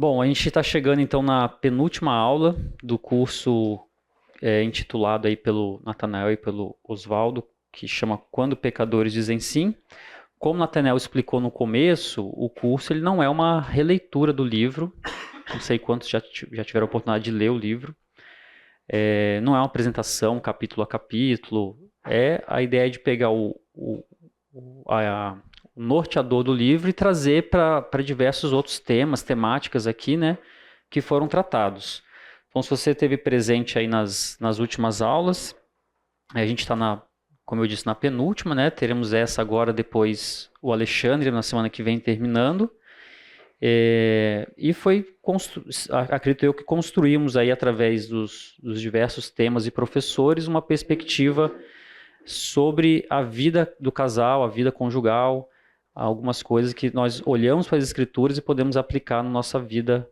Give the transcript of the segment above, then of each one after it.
Bom, a gente está chegando então na penúltima aula do curso intitulado aí pelo Natanael e pelo Oswaldo, que chama Quando Pecadores Dizem Sim. Como o Natanael explicou no começo, o curso ele não é uma releitura do livro. Não sei quantos já tiveram a oportunidade de ler o livro. Não é uma apresentação capítulo a capítulo. É a ideia de pegar o norteador do livro e trazer para diversos outros temas, temáticas aqui, né, que foram tratados. Então, se você esteve presente aí nas últimas aulas, a gente está como eu disse, na penúltima, né? Teremos essa agora, depois o Alexandre, na semana que vem, terminando. E acredito eu que construímos aí, através dos diversos temas e professores, uma perspectiva sobre a vida do casal, a vida conjugal, algumas coisas que nós olhamos para as escrituras e podemos aplicar na nossa vida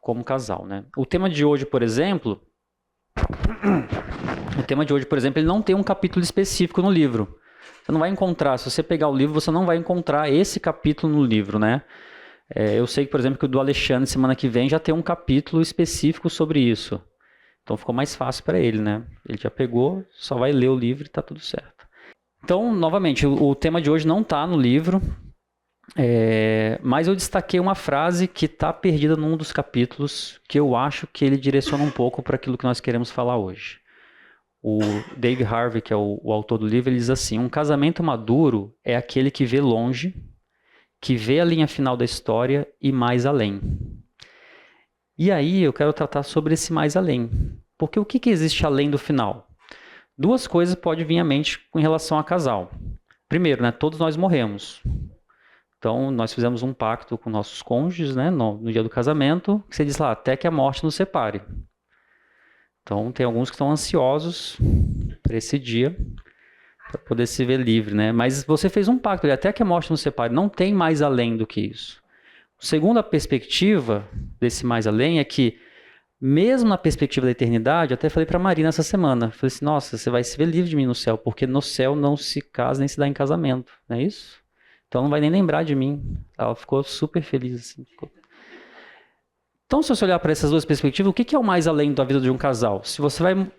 como casal, né? O tema de hoje, por exemplo, ele não tem um capítulo específico no livro. Você não vai encontrar, se você pegar o livro, você não vai encontrar esse capítulo no livro, né? Eu sei, por exemplo, que o do Alexandre, semana que vem, já tem um capítulo específico sobre isso. Então ficou mais fácil para ele, né? Ele já pegou, só vai ler o livro e está tudo certo. Então, novamente, o tema de hoje não está no livro, mas eu destaquei uma frase que está perdida num dos capítulos, que eu acho que ele direciona um pouco para aquilo que nós queremos falar hoje. O Dave Harvey, que é o autor do livro, ele diz assim: um casamento maduro é aquele que vê longe, que vê a linha final da história e mais além. E aí eu quero tratar sobre esse mais além. Porque o que existe além do final? Duas coisas podem vir à mente em relação a casal. Primeiro, né, todos nós morremos. Então, nós fizemos um pacto com nossos cônjuges, né, no dia do casamento, que você diz lá, até que a morte nos separe. Então, tem alguns que estão ansiosos para esse dia, para poder se ver livre, né? Mas você fez um pacto, até que a morte nos separe. Não tem mais além do que isso. Segunda perspectiva desse mais além é que, mesmo na perspectiva da eternidade, eu até falei para a Marina essa semana, falei assim, nossa, você vai se ver livre de mim no céu, porque no céu não se casa nem se dá em casamento, não é isso? Então não vai nem lembrar de mim. Ela ficou super feliz assim. Então, se você olhar para essas duas perspectivas, o que é o mais além da vida de um casal? Se você vai,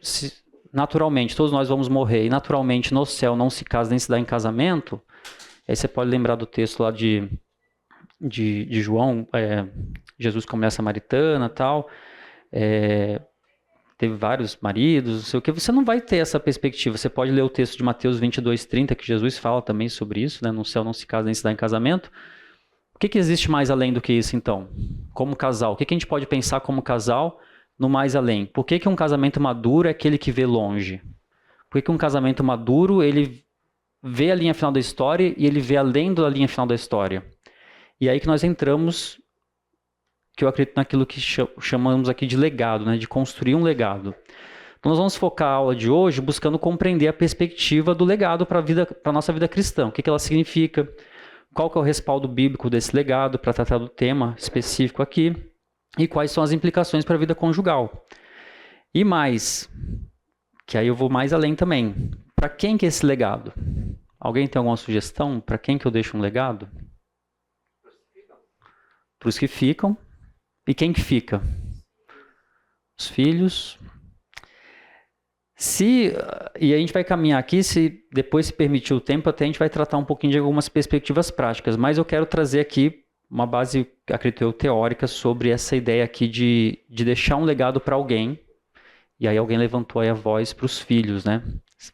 naturalmente, todos nós vamos morrer, e naturalmente no céu não se casa nem se dá em casamento, aí você pode lembrar do texto lá de João, Jesus como mulher samaritana e tal, teve vários maridos, não sei o que, você não vai ter essa perspectiva. Você pode ler o texto de Mateus 22:30, que Jesus fala também sobre isso, né? No céu não se casa nem se dá em casamento. O que existe mais além do que isso, então? Como casal, o que a gente pode pensar como casal no mais além? Por que um casamento maduro é aquele que vê longe? Por que um casamento maduro, ele vê a linha final da história e ele vê além da linha final da história? E aí que nós entramos, que eu acredito naquilo que chamamos aqui de legado, né? De construir um legado. Então nós vamos focar a aula de hoje buscando compreender a perspectiva do legado para a nossa vida cristã. O que ela significa, qual que é o respaldo bíblico desse legado para tratar do tema específico aqui e quais são as implicações para a vida conjugal. E mais, que aí eu vou mais além também. Para quem que é esse legado? Alguém tem alguma sugestão? Para quem que eu deixo um legado? Para os que ficam. E quem que fica? Os filhos. E a gente vai caminhar aqui, se depois se permitir o tempo, até a gente vai tratar um pouquinho de algumas perspectivas práticas, mas eu quero trazer aqui uma base, acredito eu, teórica sobre essa ideia aqui de deixar um legado para alguém, e aí alguém levantou aí a voz para os filhos, né?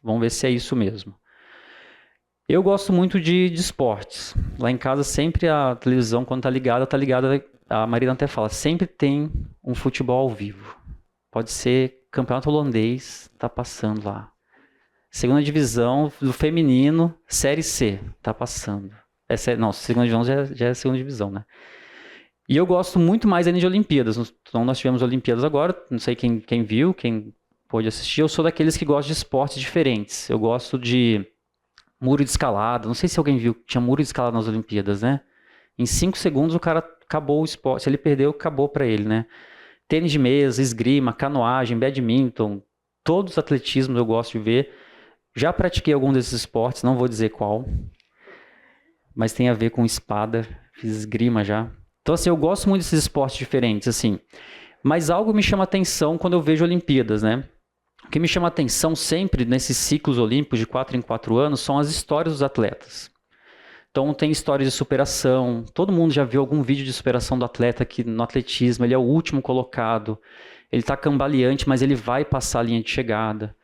Vamos ver se é isso mesmo. Eu gosto muito de esportes. Lá em casa sempre a televisão, quando está ligada, a Marina até fala, sempre tem um futebol ao vivo. Pode ser campeonato holandês, tá passando lá. Segunda divisão do feminino, Série C, tá passando. Segunda divisão já é segunda divisão, né? E eu gosto muito mais ainda de Olimpíadas. Então nós tivemos Olimpíadas agora, não sei quem viu, quem pôde assistir. Eu sou daqueles que gostam de esportes diferentes. Eu gosto de muro de escalada. Não sei se alguém viu, tinha muro de escalada nas Olimpíadas, né? Em 5 segundos o cara acabou o esporte. Se ele perdeu, acabou para ele, né? Tênis de mesa, esgrima, canoagem, badminton, todos os atletismos eu gosto de ver. Já pratiquei algum desses esportes, não vou dizer qual, mas tem a ver com espada, fiz esgrima já. Então, assim, eu gosto muito desses esportes diferentes, assim. Mas algo me chama atenção quando eu vejo Olimpíadas, né? O que me chama atenção sempre nesses ciclos olímpicos de 4 em 4 anos são as histórias dos atletas. Então tem histórias de superação. Todo mundo já viu algum vídeo de superação do atleta que no atletismo ele é o último colocado. Ele está cambaleante, mas ele vai passar a linha de chegada.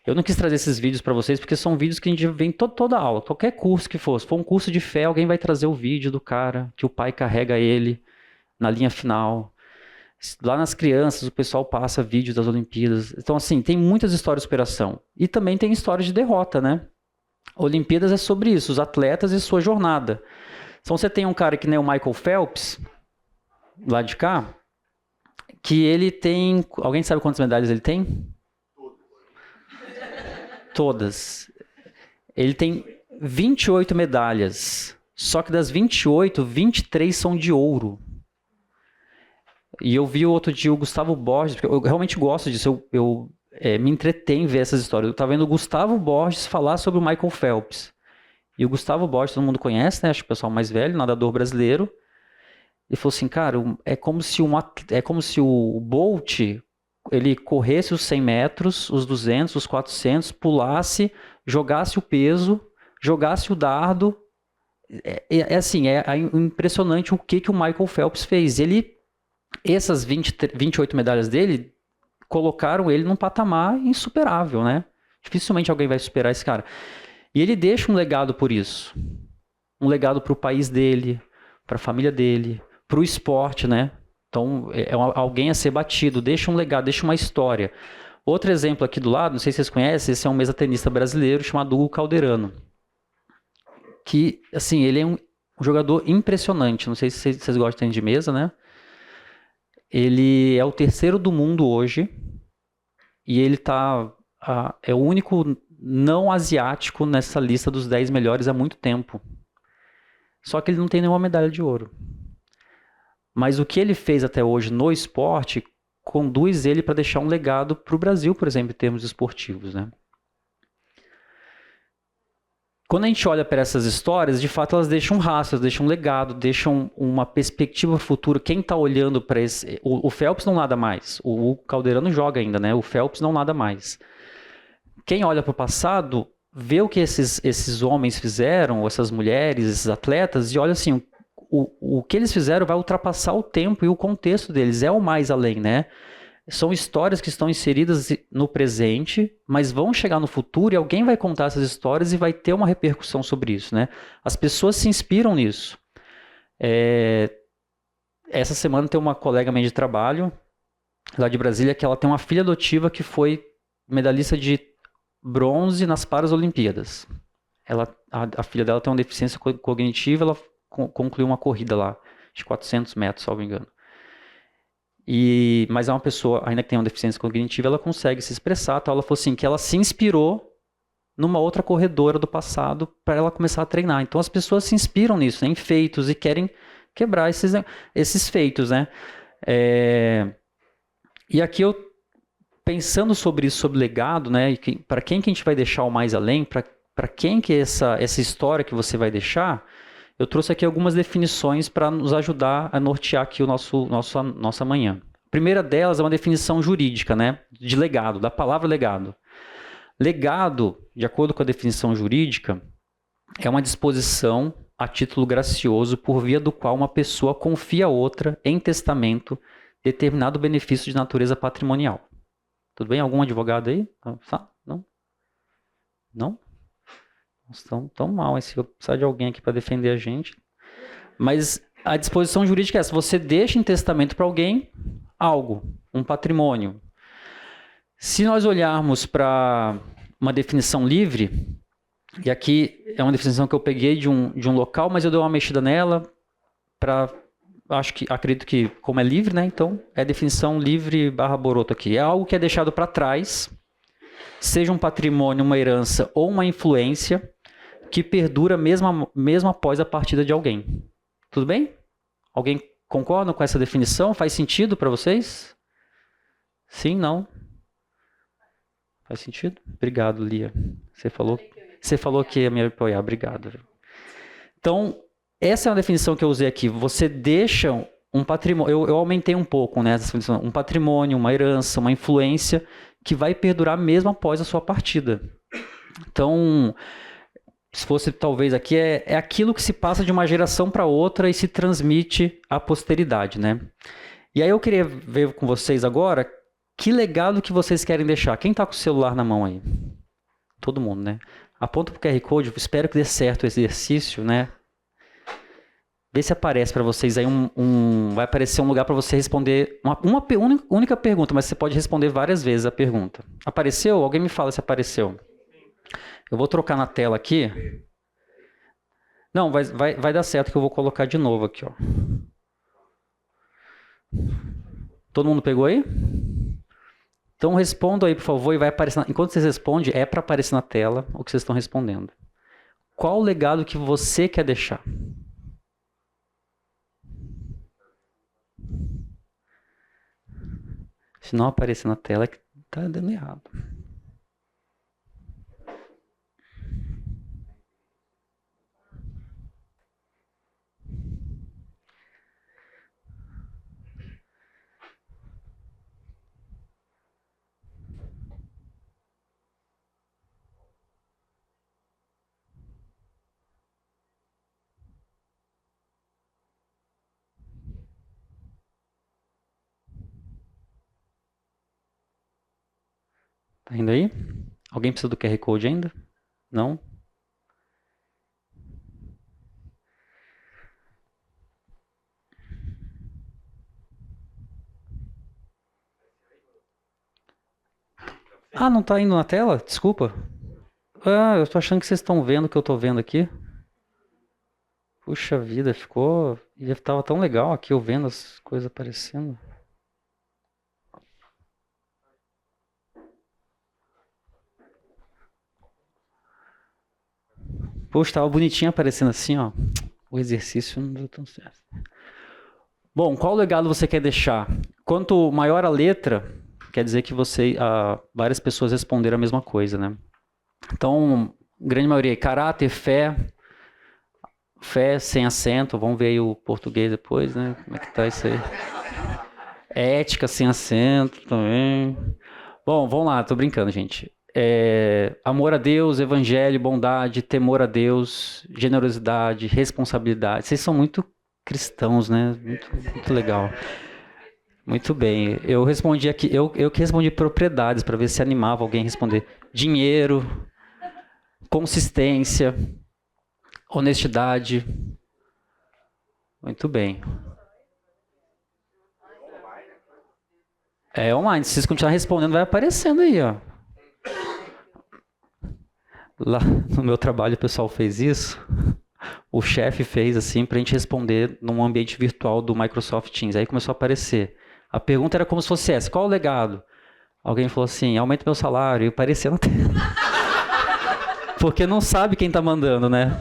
Eu não quis trazer esses vídeos para vocês porque são vídeos que a gente vê em toda aula. Qualquer curso que for. Se for um curso de fé, alguém vai trazer o vídeo do cara que o pai carrega ele na linha final. Lá nas crianças, o pessoal passa vídeos das Olimpíadas. Então, assim, tem muitas histórias de superação. E também tem histórias de derrota, né? Olimpíadas é sobre isso, os atletas e sua jornada. Então, você tem um cara que nem o Michael Phelps, lá de cá, que ele tem... Alguém sabe quantas medalhas ele tem? Todas. Ele tem 28 medalhas. Só que das 28, 23 são de ouro. E eu vi outro dia o Gustavo Borges, porque eu realmente gosto disso, eu me entretém em ver essas histórias. Eu estava vendo o Gustavo Borges falar sobre o Michael Phelps. E o Gustavo Borges, todo mundo conhece, né? Acho que o pessoal mais velho, nadador brasileiro. Ele falou assim, cara, é como se o Bolt, ele corresse os 100 metros, os 200, os 400, pulasse, jogasse o peso, jogasse o dardo. É impressionante o que o Michael Phelps fez. Essas 28 medalhas dele colocaram ele num patamar insuperável, né? Dificilmente alguém vai superar esse cara. E ele deixa um legado por isso. Um legado para o país dele, para a família dele, para o esporte, né? Então, alguém a ser batido, deixa um legado, deixa uma história. Outro exemplo aqui do lado, não sei se vocês conhecem, esse é um mesatenista brasileiro chamado Hugo Calderano. Que, assim, ele é um jogador impressionante. Não sei se vocês gostam de tênis de mesa, né? Ele é o terceiro do mundo hoje e ele é o único não asiático nessa lista dos 10 melhores há muito tempo. Só que ele não tem nenhuma medalha de ouro. Mas o que ele fez até hoje no esporte conduz ele para deixar um legado para o Brasil, por exemplo, em termos esportivos, né? Quando a gente olha para essas histórias, de fato elas deixam um rastro, deixam um legado, deixam uma perspectiva futura. Quem está olhando para esse... O Phelps não nada mais. O Calderano joga ainda, né? O Phelps não nada mais. Quem olha para o passado, vê o que esses homens fizeram, essas mulheres, esses atletas, e olha assim, o que eles fizeram vai ultrapassar o tempo e o contexto deles. É o mais além, né? São histórias que estão inseridas no presente, mas vão chegar no futuro e alguém vai contar essas histórias e vai ter uma repercussão sobre isso, né? As pessoas se inspiram nisso. Essa semana tem uma colega minha de trabalho, lá de Brasília, que ela tem uma filha adotiva que foi medalhista de bronze nas Paralimpíadas. A filha dela tem uma deficiência cognitiva, ela concluiu uma corrida lá, de 400 metros, salvo engano. Mas é uma pessoa, ainda que tenha uma deficiência cognitiva, ela consegue se expressar. Tal. Ela falou assim, que ela se inspirou numa outra corredora do passado para ela começar a treinar. Então as pessoas se inspiram nisso, né, em feitos, e querem quebrar esses feitos, né? E aqui eu, pensando sobre isso, sobre legado, né? Para quem que a gente vai deixar o mais além, para quem que essa história que você vai deixar, eu trouxe aqui algumas definições para nos ajudar a nortear aqui nossa manhã. A primeira delas é uma definição jurídica, né, de legado, da palavra legado. Legado, de acordo com a definição jurídica, é uma disposição a título gracioso por via do qual uma pessoa confia a outra, em testamento, determinado benefício de natureza patrimonial. Tudo bem? Algum advogado aí? Não? Não? Estão tão mal, hein? Se eu precisar de alguém aqui para defender a gente. Mas a disposição jurídica é essa. Você deixa em testamento para alguém algo, um patrimônio. Se nós olharmos para uma definição livre, e aqui é uma definição que eu peguei de um local, mas eu dei uma mexida nela para... acredito que, como é livre, né? Então, é definição livre / Boroto aqui. É algo que é deixado para trás, seja um patrimônio, uma herança ou uma influência, que perdura mesmo após a partida de alguém. Tudo bem? Alguém concorda com essa definição? Faz sentido para vocês? Sim, não? Faz sentido? Obrigado, Lia. Você falou que ia me apoiar. Obrigado. Então, Essa é uma definição que eu usei aqui. Você deixa um patrimônio. Eu aumentei um pouco, né? Essa definição. Um patrimônio, uma herança, uma influência que vai perdurar mesmo após a sua partida. Então, se fosse talvez aqui, é aquilo que se passa de uma geração para outra e se transmite à posteridade, né? E aí eu queria ver com vocês agora que legado que vocês querem deixar. Quem está com o celular na mão aí? Todo mundo, né? Aponta para o QR Code, espero que dê certo o exercício, né? Vê se aparece para vocês aí vai aparecer um lugar para você responder uma única pergunta, mas você pode responder várias vezes a pergunta. Apareceu? Alguém me fala se apareceu. Eu vou trocar na tela aqui. Não, vai dar certo que eu vou colocar de novo aqui, ó. Todo mundo pegou aí? Então respondam aí, por favor, e vai aparecer. Enquanto vocês respondem, é para aparecer na tela o que vocês estão respondendo. Qual o legado que você quer deixar? Se não aparecer na tela, é que tá dando errado. Tá indo aí? Alguém precisa do QR Code ainda? Não? Ah, não tá indo na tela? Desculpa. Ah, eu tô achando que vocês estão vendo o que eu tô vendo aqui. Puxa vida, ficou. E tava tão legal aqui eu vendo as coisas aparecendo. Poxa, tava bonitinho aparecendo assim, ó. O exercício não deu tão certo. Bom, qual legado você quer deixar? Quanto maior a letra, quer dizer que várias pessoas responderam a mesma coisa, né? Então, grande maioria, caráter, fé sem acento, vamos ver aí o português depois, né? Como é que tá isso aí? Ética sem acento também. Bom, vamos lá, tô brincando, gente. Amor a Deus, evangelho, bondade, temor a Deus, generosidade, responsabilidade. Vocês são muito cristãos, né? Muito legal. Muito bem. Eu respondi aqui, eu que respondi propriedades para ver se animava alguém a responder. Dinheiro, consistência, honestidade. Muito bem. Online. Se vocês continuarem respondendo, vai aparecendo aí, ó. Lá no meu trabalho o pessoal fez isso. O chefe fez assim pra gente responder num ambiente virtual do Microsoft Teams. Aí começou a aparecer. A pergunta era como se fosse essa: qual o legado? Alguém falou assim: aumenta meu salário. E apareceu na tela. Porque não sabe quem tá mandando, né?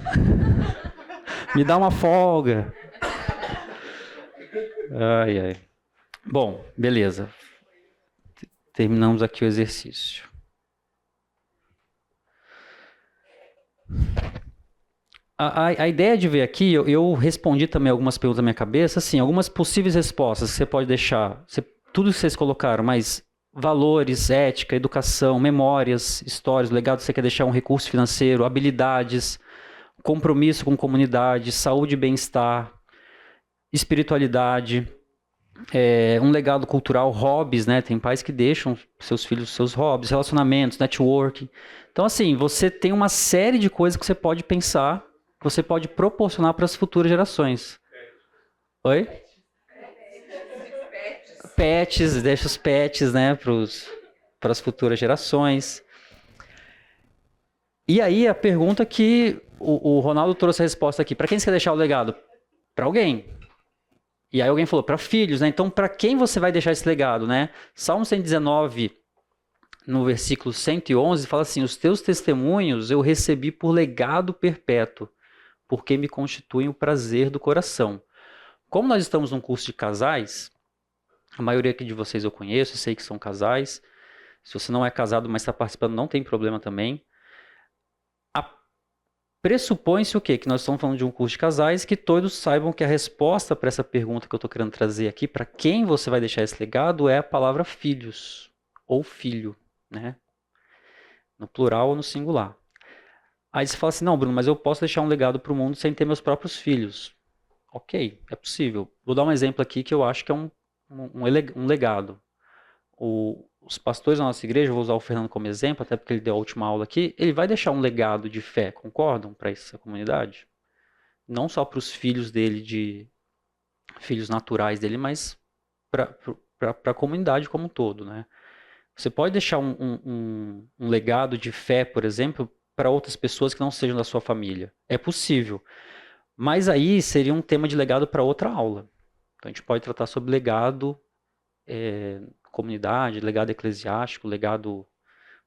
Me dá uma folga. Ai, ai. Bom, beleza. Terminamos aqui o exercício. A ideia de ver aqui, eu respondi também algumas perguntas na minha cabeça, assim, algumas possíveis respostas que você pode deixar, tudo que vocês colocaram, mas valores, ética, educação, memórias, histórias, legado, você quer deixar um recurso financeiro, habilidades, compromisso com comunidade, saúde e bem-estar, espiritualidade, um legado cultural, hobbies, né? Tem pais que deixam seus filhos seus hobbies, relacionamentos, networking. Então, assim, você tem uma série de coisas que você pode pensar, que você pode proporcionar para as futuras gerações. Oi? Pets, deixa os pets, né, para as futuras gerações. E aí a pergunta que o Ronaldo trouxe a resposta aqui: para quem você quer deixar o legado? Para alguém. E aí alguém falou, para filhos, né? Então, para quem você vai deixar esse legado, né? Salmo 119, no versículo 111, fala assim: os teus testemunhos eu recebi por legado perpétuo, porque me constituem o prazer do coração. Como nós estamos num curso de casais, a maioria aqui de vocês eu conheço, eu sei que são casais. Se você não é casado, mas está participando, não tem problema também. Pressupõe-se o quê? Que nós estamos falando de um curso de casais, que todos saibam que a resposta para essa pergunta que eu estou querendo trazer aqui, para quem você vai deixar esse legado, é a palavra filhos, ou filho, né? No plural ou no singular. Aí você fala assim, não, Bruno, mas eu posso deixar um legado para o mundo sem ter meus próprios filhos. Ok, é possível. Vou dar um exemplo aqui que eu acho que é um legado. Os pastores da nossa igreja, vou usar o Fernando como exemplo, até porque ele deu a última aula aqui, ele vai deixar um legado de fé, concordam, para essa comunidade? Não só para os filhos dele, filhos naturais dele, mas para a comunidade como um todo, né? Você pode deixar um legado de fé, por exemplo, para outras pessoas que não sejam da sua família. É possível. Mas aí seria um tema de legado para outra aula. Então a gente pode tratar sobre legado, comunidade, legado eclesiástico, legado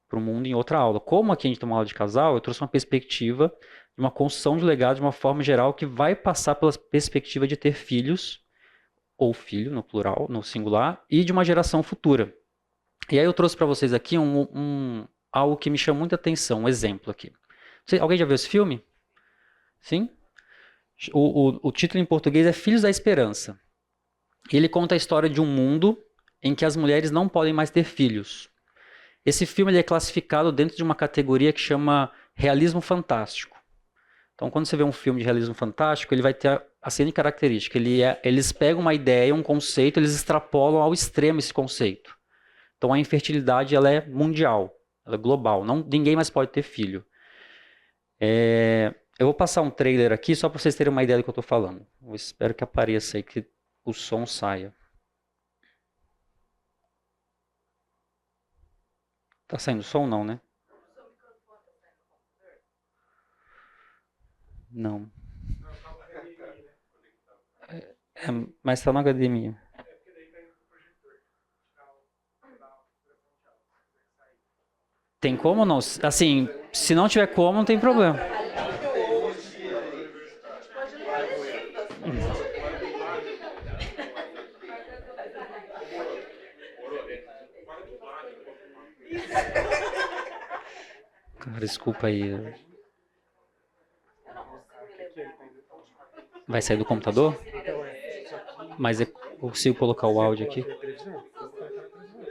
para o mundo em outra aula. Como aqui a gente tem uma aula de casal, eu trouxe uma perspectiva de uma construção de legado de uma forma geral que vai passar pela perspectiva de ter filhos, ou filho no plural, no singular, e de uma geração futura. E aí eu trouxe para vocês aqui algo que me chama muita atenção, um exemplo aqui. Alguém já viu esse filme? Sim? O título em português é Filhos da Esperança. Ele conta a história de um mundo em que as mulheres não podem mais ter filhos. Esse filme ele é classificado dentro de uma categoria que chama realismo fantástico. Então, quando você vê um filme de realismo fantástico, ele vai ter a seguinte característica. Eles pegam uma ideia, um conceito, eles extrapolam ao extremo esse conceito. Então, a infertilidade ela é mundial, ela é global. Ninguém mais pode ter filho. Eu vou passar um trailer aqui só para vocês terem uma ideia do que eu estou falando. Eu espero que apareça aí, que o som saia. Tá saindo som não, né? Não. Mas tá na HDMI. Tem como ou não? Assim, se não tiver como, não tem problema. Cara, desculpa aí. Vai sair do computador? Mas eu consigo colocar o áudio aqui?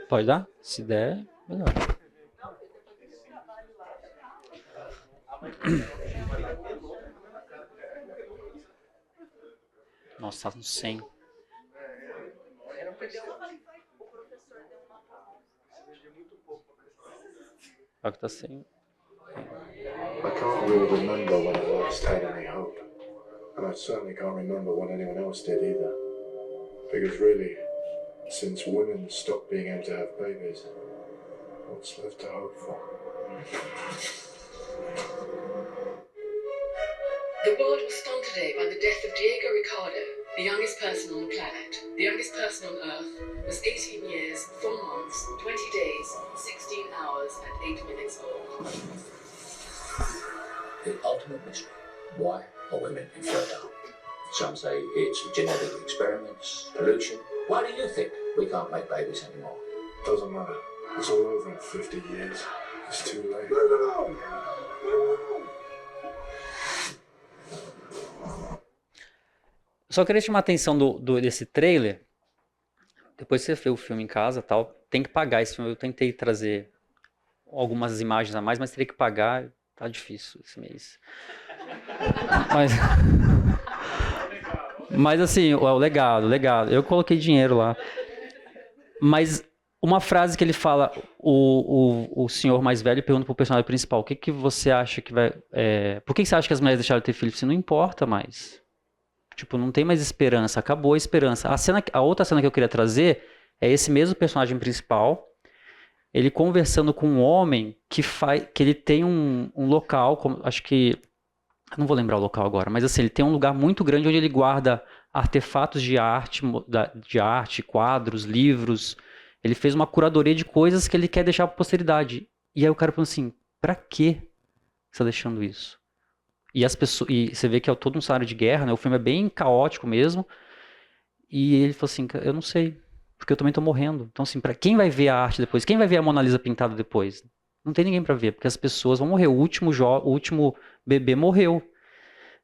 Pode dar? Se der, melhor. Nossa, tá no 100. Olha que tá 100. I can't really remember when I last had any hope. And I certainly can't remember when anyone else did either. Because really, since women stopped being able to have babies, what's left to hope for? The world was stunned today by the death of Diego Ricardo, the youngest person on the planet. The youngest person on Earth was 18 years, 4 months, 20 days, 16 hours and 8 minutes old. The ultimate mystery. Why are women infertile? Some say it's genetic experiments, pollution. Why do you think we can't make babies anymore? Doesn't matter. It's all over in 50 years. It's too late. Só queria chamar a atenção desse trailer. Depois você vê o filme em casa, tal, tem que pagar esse filme. Eu tentei trazer algumas imagens a mais, mas teria que pagar. Tá difícil esse mês. Mas assim, o legado. Eu coloquei dinheiro lá. Mas uma frase que ele fala, o senhor mais velho pergunta pro personagem principal: o que você acha que vai. Por que você acha que as mulheres deixaram de ter filhos? Você não importa mais. Tipo, não tem mais esperança, acabou a esperança. A outra cena que eu queria trazer é esse mesmo personagem principal, ele conversando com um homem que ele tem um local, acho que, eu não vou lembrar o local agora, mas assim, ele tem um lugar muito grande onde ele guarda artefatos de arte, quadros, livros. Ele fez uma curadoria de coisas que ele quer deixar para a posteridade. E aí o cara falou assim, pra que você está deixando isso? E você vê que é todo um cenário de guerra, né? O filme é bem caótico mesmo. E ele falou assim, eu não sei, porque eu também tô morrendo. Então assim, para quem vai ver a arte depois? Quem vai ver a Mona Lisa pintada depois? Não tem ninguém para ver, porque as pessoas vão morrer. O último bebê morreu,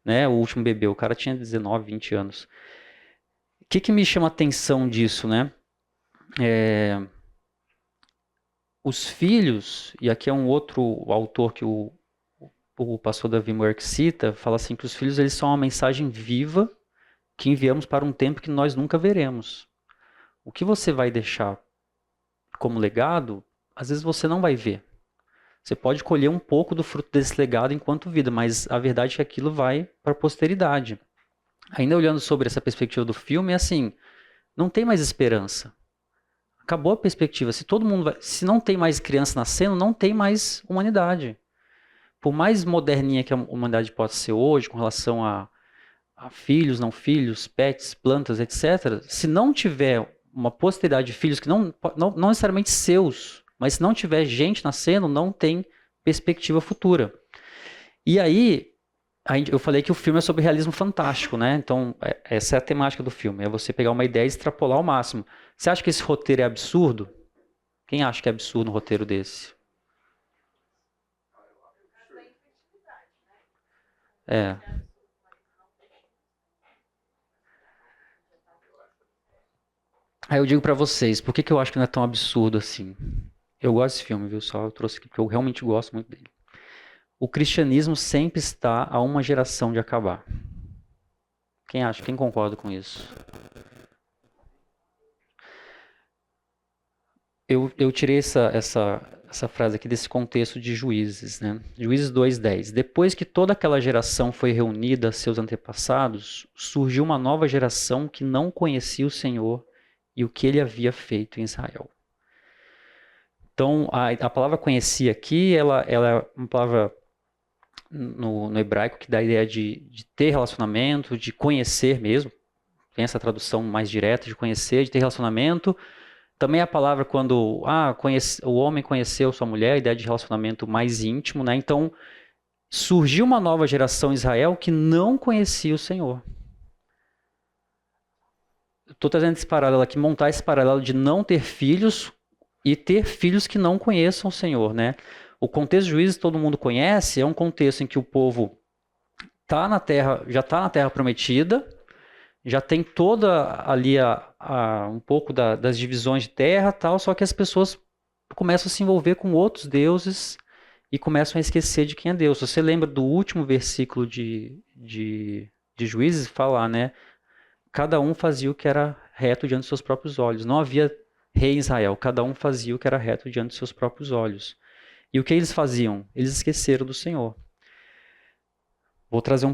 né? O último bebê, o cara tinha 19, 20 anos. O que me chama a atenção disso, né? Os filhos, e aqui é um outro autor que o pastor Davi Moer cita, fala assim que os filhos eles são uma mensagem viva que enviamos para um tempo que nós nunca veremos. O que você vai deixar como legado, às vezes você não vai ver. Você pode colher um pouco do fruto desse legado enquanto vida, mas a verdade é que aquilo vai para a posteridade. Ainda olhando sobre essa perspectiva do filme, é assim, não tem mais esperança. Acabou a perspectiva. Se não tem mais criança nascendo, não tem mais humanidade. Por mais moderninha que a humanidade possa ser hoje, com relação a filhos, não filhos, pets, plantas, etc., se não tiver uma posteridade de filhos que não necessariamente seus, mas se não tiver gente nascendo, não tem perspectiva futura. E aí, eu falei que o filme é sobre realismo fantástico, né? Então, essa é a temática do filme, é você pegar uma ideia e extrapolar ao máximo. Você acha que esse roteiro é absurdo? Quem acha que é absurdo um roteiro desse? Aí eu digo pra vocês, por que eu acho que não é tão absurdo assim? Eu gosto desse filme, viu? Só eu trouxe aqui porque eu realmente gosto muito dele. O cristianismo sempre está a uma geração de acabar. Quem concorda com isso? Eu tirei essa frase aqui desse contexto de Juízes, né? Juízes 2:10. Depois que toda aquela geração foi reunida a seus antepassados, surgiu uma nova geração que não conhecia o Senhor e o que ele havia feito em Israel. Então, a palavra conhecia aqui, ela é uma palavra no hebraico que dá a ideia de ter relacionamento, de conhecer mesmo. Tem essa tradução mais direta de conhecer, de ter relacionamento. Também a palavra quando o homem conheceu sua mulher, a ideia de relacionamento mais íntimo, né? Então, surgiu uma nova geração em Israel que não conhecia o Senhor. Estou trazendo esse paralelo aqui, montar esse paralelo de não ter filhos e ter filhos que não conheçam o Senhor, né? O contexto de Juízes todo mundo conhece, é um contexto em que o povo já está na terra prometida, já tem toda ali um pouco das divisões de terra, tal, só que as pessoas começam a se envolver com outros deuses e começam a esquecer de quem é Deus. Você lembra do último versículo de Juízes falar, né? Cada um fazia o que era reto diante dos seus próprios olhos. Não havia rei em Israel, cada um fazia o que era reto diante dos seus próprios olhos. E o que eles faziam? Eles esqueceram do Senhor. Vou trazer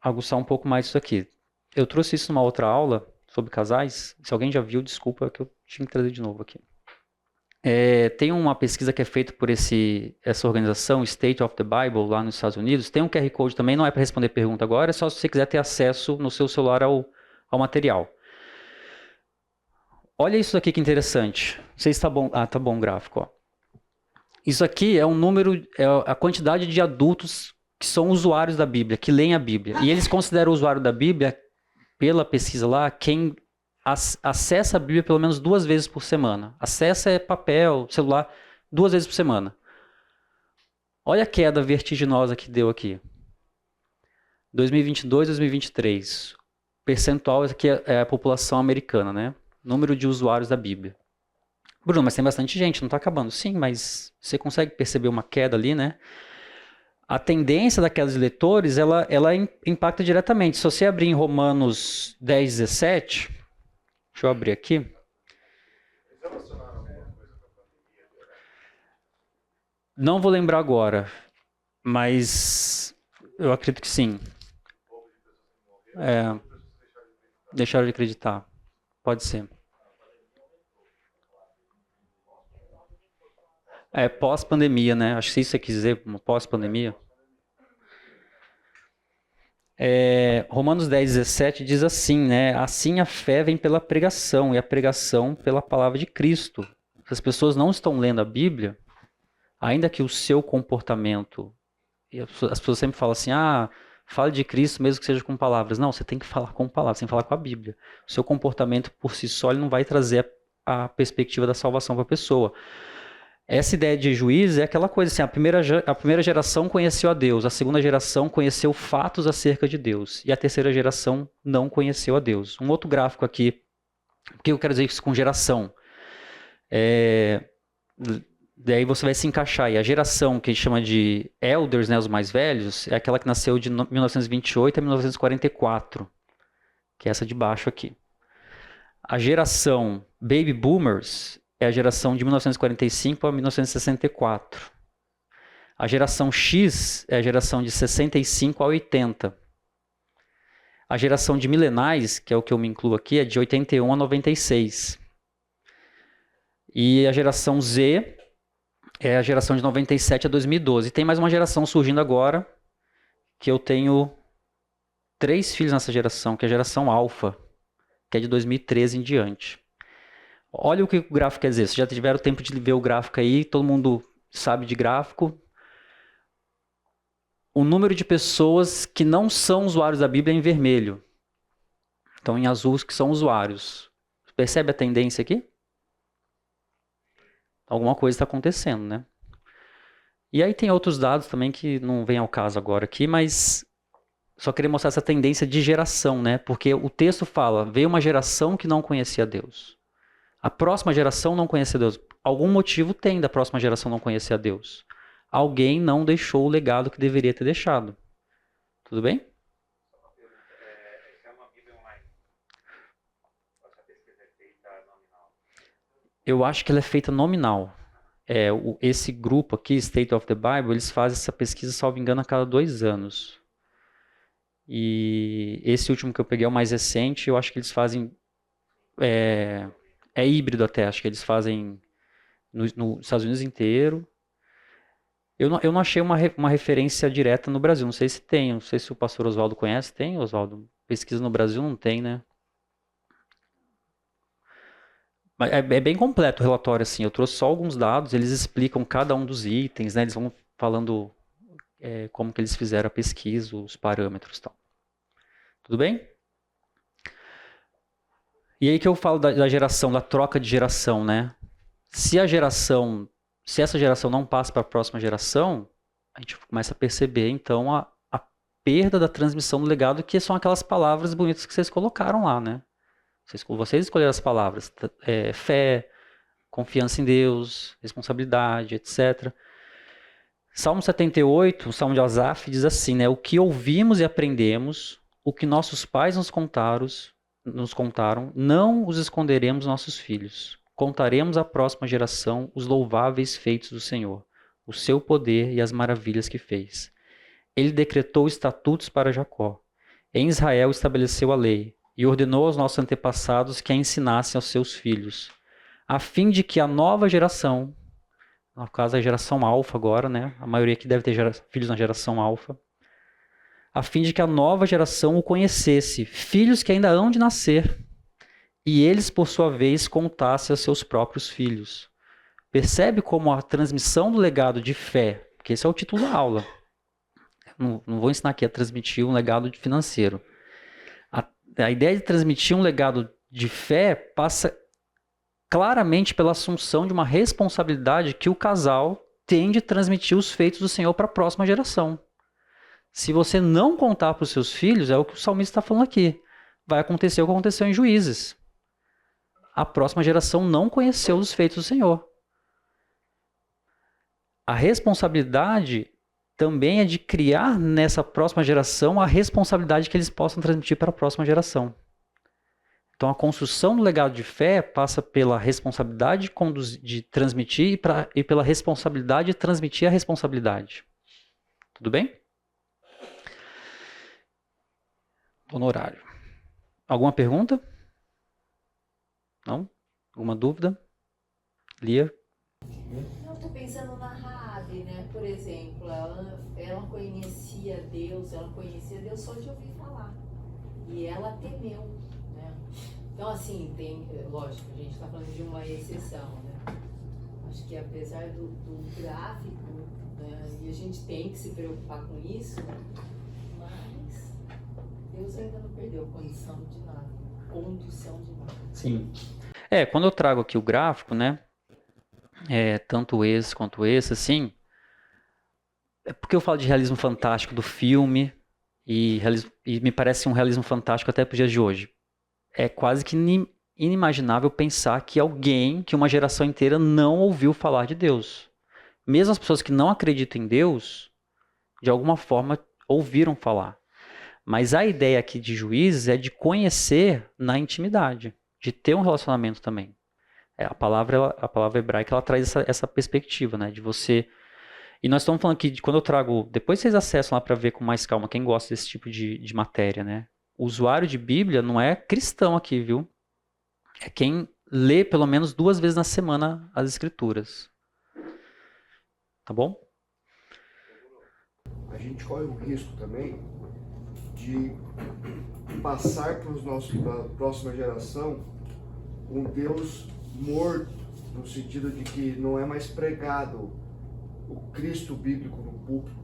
aguçar um pouco mais isso aqui. Eu trouxe isso numa outra aula sobre casais. Se alguém já viu, desculpa que eu tinha que trazer de novo aqui. Tem uma pesquisa que é feita por essa organização, State of the Bible, lá nos Estados Unidos. Tem um QR Code também, não é para responder pergunta agora, é só se você quiser ter acesso no seu celular ao material. Olha isso aqui que interessante. Não sei se está bom. Tá bom o gráfico. Ó. Isso aqui é a quantidade de adultos que são usuários da Bíblia, que leem a Bíblia. E eles consideram o usuário da Bíblia, pela pesquisa lá, quem acessa a Bíblia pelo menos 2 vezes por semana. Acessa papel, celular, 2 vezes por semana. Olha a queda vertiginosa que deu aqui. 2022, 2023. Percentual aqui é a população americana, né? Número de usuários da Bíblia. Bruno, mas tem bastante gente, não está acabando. Sim, mas você consegue perceber uma queda ali, né? A tendência da queda de leitores, ela impacta diretamente. Se você abrir em Romanos 10, 17, deixa eu abrir aqui. Não vou lembrar agora, mas eu acredito que sim. Deixaram de acreditar. Pode ser. Pós-pandemia, né? Acho que isso você quis dizer, pós-pandemia. Romanos 10, 17 diz assim, né? Assim a fé vem pela pregação e a pregação pela palavra de Cristo. Se as pessoas não estão lendo a Bíblia, ainda que o seu comportamento... As pessoas sempre falam assim, fale de Cristo mesmo que seja com palavras. Não, você tem que falar com palavras, você tem que falar com a Bíblia. O seu comportamento por si só ele não vai trazer a perspectiva da salvação para a pessoa. Essa ideia de juízes é aquela coisa assim, a primeira geração conheceu a Deus, a segunda geração conheceu fatos acerca de Deus, e a terceira geração não conheceu a Deus. Um outro gráfico aqui, o que eu quero dizer isso com geração? Daí você vai se encaixar aí. A geração que a gente chama de elders, né, os mais velhos, é aquela que nasceu de 1928 a 1944, que é essa de baixo aqui. A geração baby boomers é a geração de 1945 a 1964. A geração X é a geração de 65 a 80. A geração de millennials, que é o que eu me incluo aqui, é de 81 a 96. E a geração Z é a geração de 97 a 2012. E tem mais uma geração surgindo agora, que eu tenho 3 filhos nessa geração, que é a geração Alpha, que é de 2013 em diante. Olha o que o gráfico quer dizer. Vocês já tiveram tempo de ver o gráfico aí, todo mundo sabe de gráfico. O número de pessoas que não são usuários da Bíblia é em vermelho. Então, em azul, que são usuários. Percebe a tendência aqui? Alguma coisa está acontecendo, né? E aí tem outros dados também que não vem ao caso agora aqui, mas só queria mostrar essa tendência de geração, né? Porque o texto fala, veio uma geração que não conhecia Deus. A próxima geração não conhecia Deus. Algum motivo tem da próxima geração não conhecer a Deus. Alguém não deixou o legado que deveria ter deixado. Tudo bem? Eu acho que ela é feita nominal. Esse grupo aqui, State of the Bible, eles fazem essa pesquisa, salvo engano, a cada 2 anos. E esse último que eu peguei é o mais recente, eu acho que eles fazem... É híbrido até, acho que eles fazem nos Estados Unidos inteiro. Eu não achei uma referência direta no Brasil, não sei se tem, não sei se o pastor Oswaldo conhece. Tem, Oswaldo? Pesquisa no Brasil não tem, né? Mas é bem completo o relatório, assim, eu trouxe só alguns dados, eles explicam cada um dos itens, né? Eles vão falando como que eles fizeram a pesquisa, os parâmetros e tal. Tudo bem? E aí que eu falo da geração, da troca de geração, né? Se essa geração não passa para a próxima geração, a gente começa a perceber, então, a perda da transmissão do legado, que são aquelas palavras bonitas que vocês colocaram lá, né? Vocês escolheram as palavras, fé, confiança em Deus, responsabilidade, etc. Salmo 78, o Salmo de Asaf, diz assim, né? O que ouvimos e aprendemos, o que nossos pais nos contaram, não os esconderemos nossos filhos. Contaremos à próxima geração os louváveis feitos do Senhor, o seu poder e as maravilhas que fez. Ele decretou estatutos para Jacó. Em Israel estabeleceu a lei e ordenou aos nossos antepassados que a ensinassem aos seus filhos, a fim de que a nova geração, no caso a geração alfa agora, né? A maioria aqui deve ter filhos na geração alfa, a fim de que a nova geração o conhecesse, filhos que ainda hão de nascer, e eles, por sua vez, contassem aos seus próprios filhos. Percebe como a transmissão do legado de fé, porque esse é o título da aula, não vou ensinar aqui a transmitir um legado financeiro. A ideia de transmitir um legado de fé passa claramente pela assunção de uma responsabilidade que o casal tem de transmitir os feitos do Senhor para a próxima geração. Se você não contar para os seus filhos, é o que o salmista está falando aqui, vai acontecer o que aconteceu em Juízes. A próxima geração não conheceu os feitos do Senhor. A responsabilidade também é de criar nessa próxima geração a responsabilidade que eles possam transmitir para a próxima geração. Então a construção do legado de fé passa pela responsabilidade de transmitir e pela responsabilidade de transmitir a responsabilidade. Tudo bem? Estou no horário. Alguma pergunta? Não? Alguma dúvida? Lia? Eu estou pensando na Raabe, né? Por exemplo, ela conhecia Deus só de ouvir falar. E ela temeu, né? Então, assim, lógico, a gente está falando de uma exceção, né? Acho que apesar do gráfico, né, e a gente tem que se preocupar com isso, mas Deus ainda não perdeu condição de nada, condução de nada. Sim. Quando eu trago aqui o gráfico, né? tanto esse quanto esse, assim, é porque eu falo de realismo fantástico do filme e me parece um realismo fantástico até para os dias de hoje. É quase que inimaginável pensar que uma geração inteira não ouviu falar de Deus. Mesmo as pessoas que não acreditam em Deus, de alguma forma ouviram falar. Mas a ideia aqui de Juízes é de conhecer na intimidade, de ter um relacionamento também. A palavra hebraica ela traz essa perspectiva, né, de você. E nós estamos falando aqui de quando eu trago. Depois vocês acessam lá para ver com mais calma, quem gosta desse tipo de matéria, né? O usuário de Bíblia não é cristão aqui, viu? É quem lê pelo menos 2 vezes na semana as Escrituras. Tá bom? A gente corre o risco também de passar para a próxima geração um Deus morto, no sentido de que não é mais pregado o Cristo bíblico no púlpito.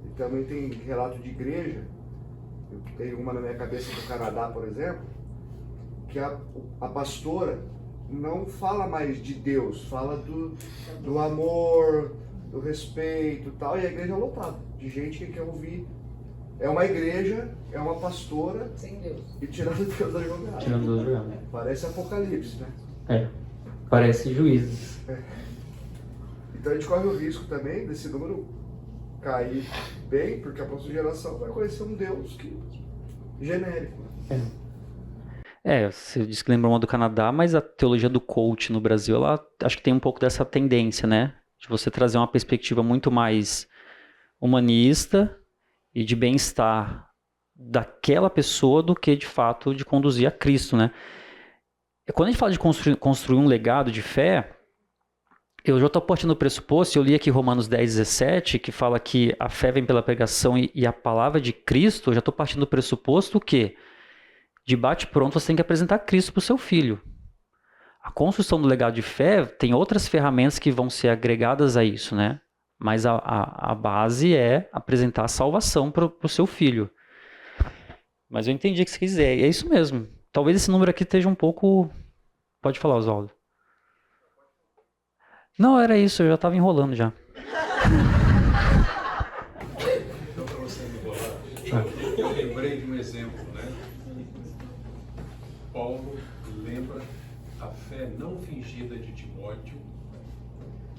E também tem relato de igreja, eu tenho uma na minha cabeça do Canadá, por exemplo, que a pastora não fala mais de Deus, fala do amor, do respeito e tal, e a igreja é lotada de gente que quer ouvir. É uma igreja, é uma pastora Sem Deus. e tirando Deus da jogada. Tirando Deus da jogada. Parece Apocalipse, né? Parece Juízes. Então a gente corre o risco também desse número cair bem, porque a próxima geração vai conhecer um Deus genérico. Você disse que lembrou uma do Canadá, mas a teologia do coach no Brasil, ela acho que tem um pouco dessa tendência, né? De você trazer uma perspectiva muito mais humanista e de bem-estar daquela pessoa do que, de fato, de conduzir a Cristo, né? Quando a gente fala de construir um legado de fé, eu já estou partindo do pressuposto, eu li aqui Romanos 10:17, que fala que a fé vem pela pregação e a palavra de Cristo, eu já estou partindo do pressuposto que, de bate-pronto, você tem que apresentar Cristo para o seu filho. A construção do legado de fé tem outras ferramentas que vão ser agregadas a isso, né? Mas a base é apresentar a salvação para o seu filho. Mas eu entendi o que você quis dizer. É isso mesmo. Talvez esse número aqui esteja um pouco... Pode falar, Oswaldo. Não, era isso. Eu já estava enrolando já. Então, para você enrolar, eu lembrei de um exemplo, né? Paulo lembra a fé não fingida de Timóteo,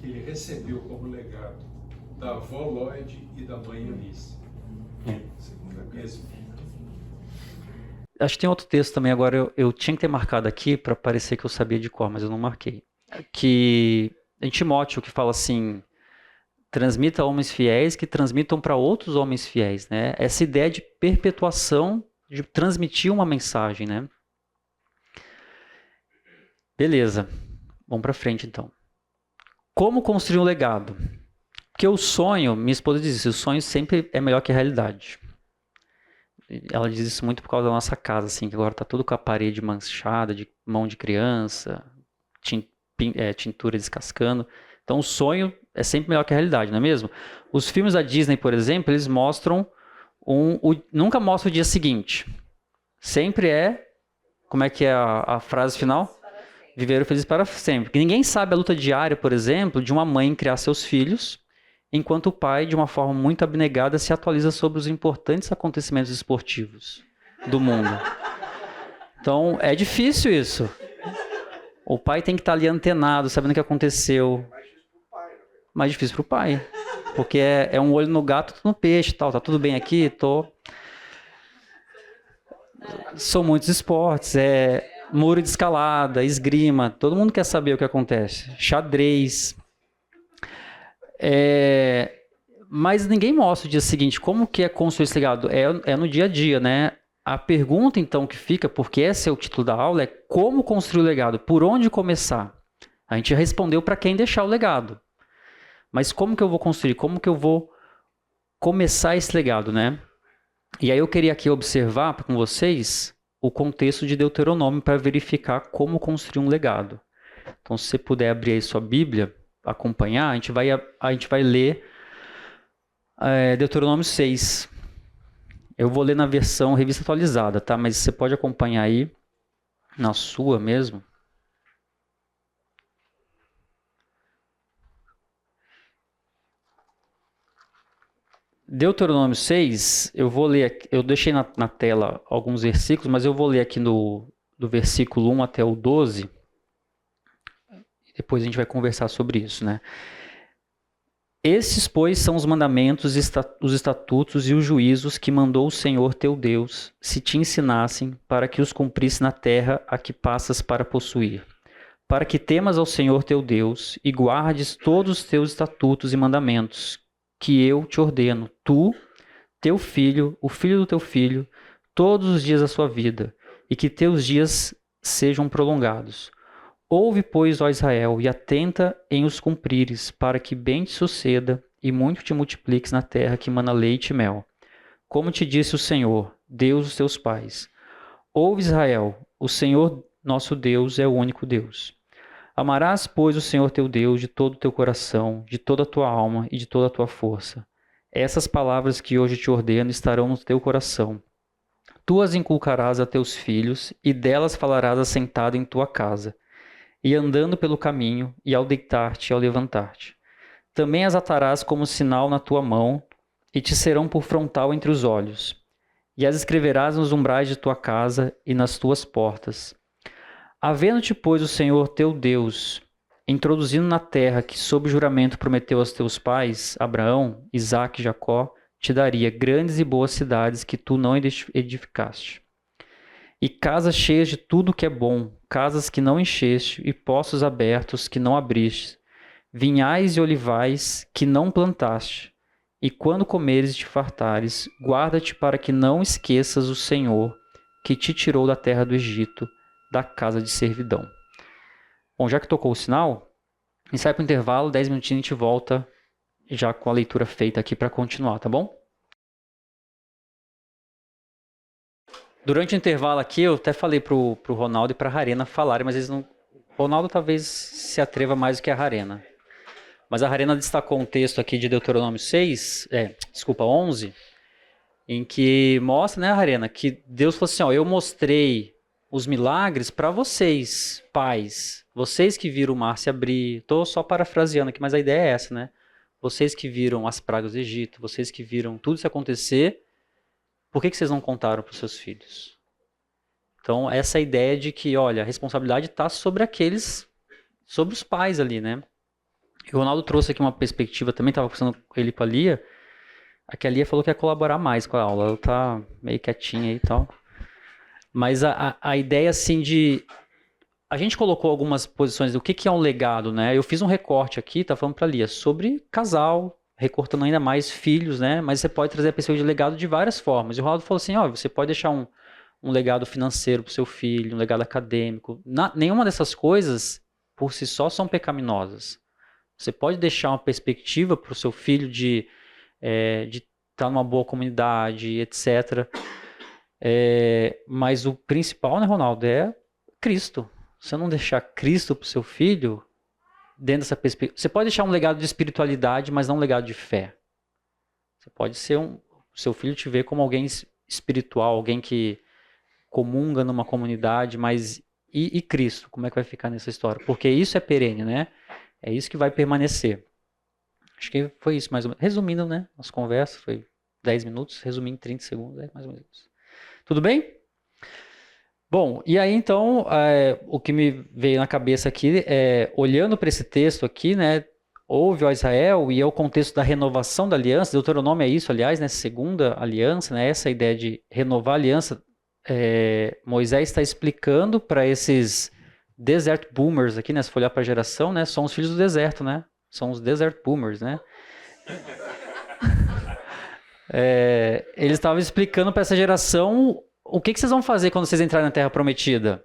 que ele recebeu como legado da avó Lloyd e da mãe Eunice, segundo a mesma. Acho que tem outro texto também. Agora eu tinha que ter marcado aqui para parecer que eu sabia de cor, mas eu não marquei. Que em Timóteo que fala assim: transmita a homens fiéis que transmitam para outros homens fiéis, né? Essa ideia de perpetuação, de transmitir uma mensagem, né? Beleza, vamos para frente então. Como construir um legado? Porque o sonho, minha esposa diz isso, o sonho sempre é melhor que a realidade. Ela diz isso muito por causa da nossa casa, assim, que agora está tudo com a parede manchada, de mão de criança, tintura descascando. Então o sonho é sempre melhor que a realidade, não é mesmo? Os filmes da Disney, por exemplo, eles mostram nunca mostra o dia seguinte. Sempre é, como é que é a frase final? Viveram felizes para sempre. Porque ninguém sabe a luta diária, por exemplo, de uma mãe criar seus filhos, enquanto o pai, de uma forma muito abnegada, se atualiza sobre os importantes acontecimentos esportivos do mundo. Então, é difícil isso. O pai tem que estar ali antenado, sabendo o que aconteceu. Mais difícil para o pai. Porque é um olho no gato, outro no peixe, tal. Tá tudo bem aqui? São muitos esportes, muro de escalada, esgrima, todo mundo quer saber o que acontece. Xadrez. Mas ninguém mostra o dia seguinte. Como que é construir esse legado? É no dia a dia, né? A pergunta, então, que fica, porque esse é o título da aula, é como construir o legado? Por onde começar? A gente respondeu para quem deixar o legado. Mas como que eu vou construir? Como que eu vou começar esse legado, né? E aí eu queria aqui observar com vocês o contexto de Deuteronômio para verificar como construir um legado. Então, se você puder abrir aí sua Bíblia, acompanhar, a gente vai ler Deuteronômio 6. Eu vou ler na versão revista atualizada, tá? Mas você pode acompanhar aí na sua mesmo. Deuteronômio 6, eu vou ler aqui, eu deixei na tela alguns versículos, mas eu vou ler aqui do versículo 1 até o 12. Depois a gente vai conversar sobre isso, né? Esses, pois, são os mandamentos, os estatutos e os juízos que mandou o Senhor teu Deus, se te ensinassem, para que os cumprisse na terra a que passas para possuir. Para que temas ao Senhor teu Deus e guardes todos os teus estatutos e mandamentos, que eu te ordeno, tu, teu filho, o filho do teu filho, todos os dias da sua vida, e que teus dias sejam prolongados. Ouve, pois, ó Israel, e atenta em os cumprires, para que bem te suceda e muito te multipliques na terra que mana leite e mel. Como te disse o Senhor, Deus dos teus pais. Ouve, Israel, o Senhor nosso Deus é o único Deus. Amarás, pois, o Senhor teu Deus de todo o teu coração, de toda a tua alma e de toda a tua força. Essas palavras que hoje te ordeno estarão no teu coração. Tu as inculcarás a teus filhos, e delas falarás assentado em tua casa, e andando pelo caminho, e ao deitar-te e ao levantar-te. Também as atarás como sinal na tua mão, e te serão por frontal entre os olhos. E as escreverás nos umbrais de tua casa e nas tuas portas. Havendo-te, pois, o Senhor teu Deus, introduzindo na terra que sob juramento prometeu aos teus pais, Abraão, Isaque e Jacó, te daria grandes e boas cidades que tu não edificaste. E casas cheias de tudo que é bom, casas que não encheste, e poços abertos que não abriste, vinhais e olivais que não plantaste. E quando comeres e te fartares, guarda-te para que não esqueças o Senhor, que te tirou da terra do Egito, da casa de servidão. Bom, já que tocou o sinal, a gente sai para o intervalo, 10 minutinhos, a gente volta já com a leitura feita aqui para continuar, tá bom? Durante o intervalo aqui, eu até falei pro Ronaldo e pra Harena falarem, mas eles não... O Ronaldo talvez se atreva mais do que a Harena. Mas a Harena destacou um texto aqui de Deuteronômio 11, em que mostra, né, Harena, que Deus falou assim, ó, eu mostrei os milagres para vocês, pais, vocês que viram o mar se abrir. Estou só parafraseando aqui, mas a ideia é essa, né? Vocês que viram as pragas do Egito, vocês que viram tudo isso acontecer, por que vocês não contaram para os seus filhos? Então, essa ideia de que, olha, a responsabilidade está sobre sobre os pais ali, né? E o Ronaldo trouxe aqui uma perspectiva, também estava conversando com ele e com a Lia, a Lia falou que ia colaborar mais com a aula, ela está meio quietinha aí e tal. Mas a ideia, assim, de... A gente colocou algumas posições do que é um legado, né? Eu fiz um recorte aqui, tá falando para a Lia, sobre casal, recortando ainda mais filhos, né? Mas você pode trazer a perspectiva de legado de várias formas. E o Ronaldo falou assim, ó, você pode deixar um legado financeiro para o seu filho, um legado acadêmico. Nenhuma dessas coisas, por si só, são pecaminosas. Você pode deixar uma perspectiva para o seu filho de estar numa boa comunidade, etc. Mas o principal, né, Ronaldo, é Cristo. Se você não deixar Cristo para o seu filho, dentro dessa perspectiva... Você pode deixar um legado de espiritualidade, mas não um legado de fé. Você pode ser seu filho te ver como alguém espiritual, alguém que comunga numa comunidade, mas... E Cristo? Como é que vai ficar nessa história? Porque isso é perene, né? É isso que vai permanecer. Acho que foi isso, mais ou menos. Resumindo, né? Nossa conversa foi 10 minutos, resumindo em 30 segundos, mais ou menos isso. Tudo bem? Bom, e aí então, o que me veio na cabeça aqui olhando para esse texto aqui, né? Ouve, ó Israel, e é o contexto da renovação da aliança. Deuteronômio é isso, aliás, né? Segunda aliança, né? Essa ideia de renovar a aliança. Moisés está explicando para esses desert boomers aqui, né? Se for olhar para a geração, né? São os filhos do deserto, né? São os desert boomers, né? Ele estava explicando para essa geração o que vocês vão fazer quando vocês entrarem na Terra Prometida.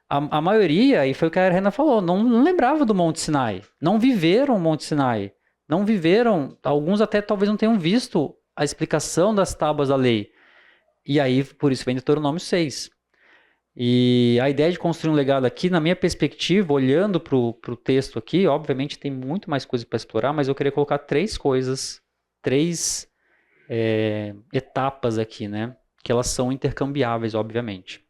A maioria, e foi o que a Renan falou, não lembrava do Monte Sinai. Não viveram o Monte Sinai. Não viveram, alguns até talvez não tenham visto a explicação das tábuas da lei. E aí, por isso vem Deuteronômio 6. E a ideia de construir um legado aqui, na minha perspectiva, olhando para o texto aqui, obviamente tem muito mais coisa para explorar, mas eu queria colocar três etapas aqui, né? Que elas são intercambiáveis, obviamente.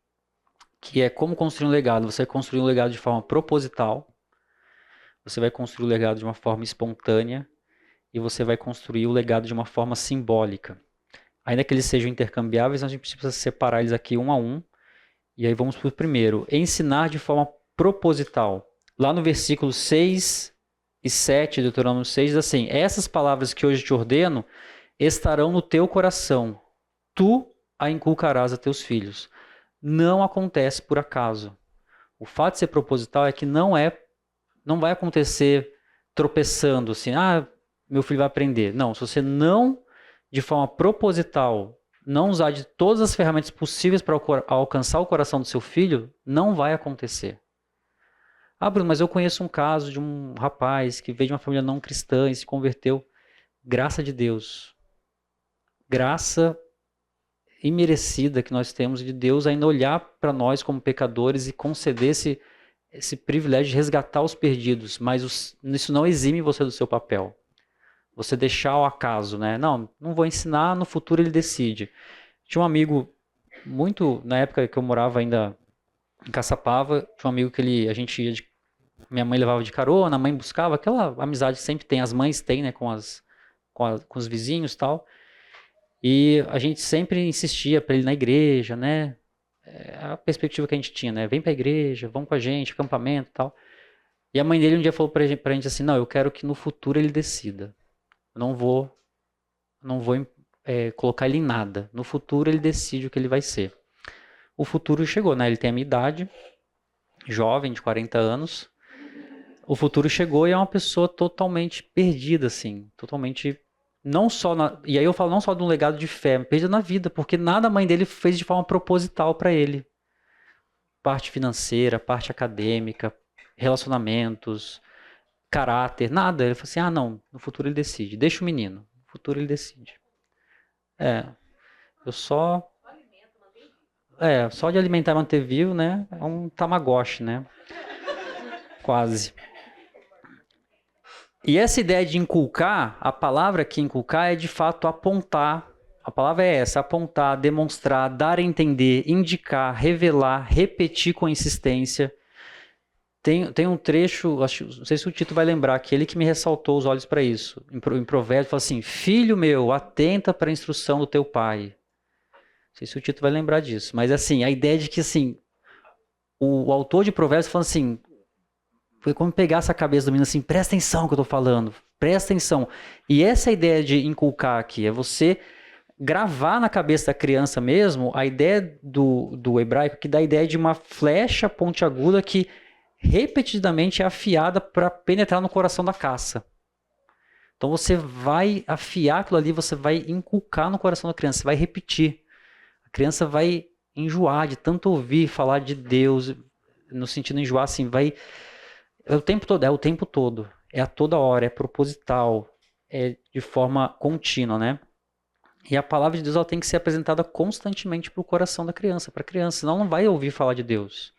Que é como construir um legado. Você vai construir um legado de forma proposital, você vai construir um legado de uma forma espontânea, e você vai construir o legado de uma forma simbólica. Ainda que eles sejam intercambiáveis, a gente precisa separar eles aqui um a um. E aí vamos para o primeiro. Ensinar de forma proposital. Lá no versículo 6 e 7 de Deuteronômio 6, diz assim: essas palavras que hoje te ordeno estarão no teu coração. Tu a inculcarás a teus filhos. Não acontece por acaso. O fato de ser proposital é que não vai acontecer tropeçando assim, meu filho vai aprender. Não, se você não, de forma proposital, não usar de todas as ferramentas possíveis para alcançar o coração do seu filho, não vai acontecer. Bruno, mas eu conheço um caso de um rapaz que veio de uma família não cristã e se converteu. Graça de Deus. Graça imerecida que nós temos de Deus ainda olhar para nós como pecadores e conceder esse privilégio de resgatar os perdidos, mas isso não exime você do seu papel. Você deixar ao acaso, né? Não vou ensinar, no futuro ele decide. Tinha um amigo, na época que eu morava ainda em Caçapava, tinha um amigo que minha mãe levava de carona, a mãe buscava, aquela amizade que sempre tem, as mães têm, né, com os vizinhos e tal. E a gente sempre insistia para ele ir na igreja, né? A perspectiva que a gente tinha, né? Vem para a igreja, vamos com a gente, acampamento e tal. E a mãe dele um dia falou pra gente assim, não, eu quero que no futuro ele decida. Eu não vou colocar ele em nada. No futuro ele decide o que ele vai ser. O futuro chegou, né? Ele tem a minha idade, jovem, de 40 anos. O futuro chegou e é uma pessoa totalmente perdida, assim. Totalmente, não só e aí eu falo não só de um legado de fé, perdida na vida, porque nada a mãe dele fez de forma proposital para ele. Parte financeira, parte acadêmica, relacionamentos, caráter, nada. Ele falou assim, não, no futuro ele decide. Deixa o menino, no futuro ele decide. Só de alimentar e manter vivo, né? É um Tamagotchi, né? Quase. E essa ideia de inculcar, a palavra aqui inculcar é de fato apontar. A palavra é essa, apontar, demonstrar, dar a entender, indicar, revelar, repetir com insistência. Tem um trecho, não sei se o Tito vai lembrar, que ele que me ressaltou os olhos para isso. Em Provérbios, fala assim, filho meu, atenta para a instrução do teu pai. Não sei se o Tito vai lembrar disso. Mas assim, a ideia de que assim, o autor de Provérbios fala assim, foi como pegar essa cabeça do menino assim, presta atenção no que eu estou falando, presta atenção. E essa ideia de inculcar aqui é você gravar na cabeça da criança mesmo a ideia do hebraico, que dá a ideia de uma flecha pontiaguda que repetidamente é afiada para penetrar no coração da caça. Então você vai afiar aquilo ali, você vai inculcar no coração da criança, você vai repetir. A criança vai enjoar de tanto ouvir falar de Deus, no sentido de enjoar assim, é o tempo todo, é a toda hora, é proposital, é de forma contínua, né? E a palavra de Deus ela tem que ser apresentada constantemente para o coração da criança, para a criança, senão ela não vai ouvir falar de Deus.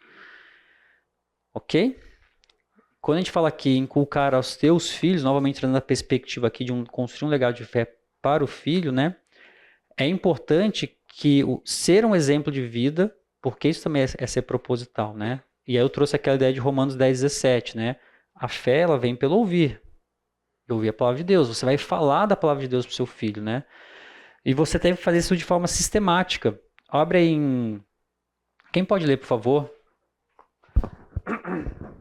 Ok? Quando a gente fala aqui inculcar aos teus filhos, novamente trazendo a perspectiva aqui de construir um legado de fé para o filho, né? É importante que ser um exemplo de vida, porque isso também é ser proposital, né? E aí eu trouxe aquela ideia de Romanos 10:17, né? A fé, ela vem pelo ouvir. Ouvir a palavra de Deus. Você vai falar da palavra de Deus para o seu filho, né? E você deve fazer isso de forma sistemática. Abre aí Quem pode ler, por favor?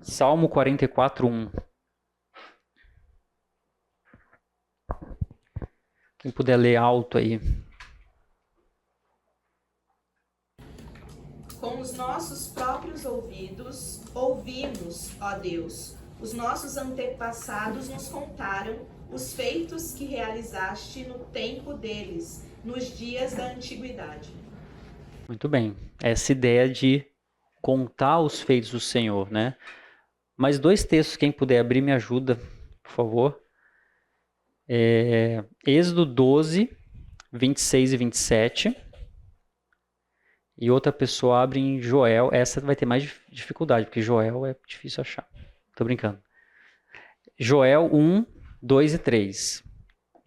Salmo 44:1. Quem puder ler alto aí. Com os nossos próprios ouvidos, ouvimos, ó Deus. Os nossos antepassados nos contaram os feitos que realizaste no tempo deles, nos dias da antiguidade. Muito bem. Essa ideia de contar os feitos do Senhor, né? Mais 2 textos, quem puder abrir, me ajuda, por favor. Êxodo 12, 26 e 27. E outra pessoa abre em Joel. Essa vai ter mais dificuldade, porque Joel é difícil achar. Tô brincando. Joel 1, 2 e 3.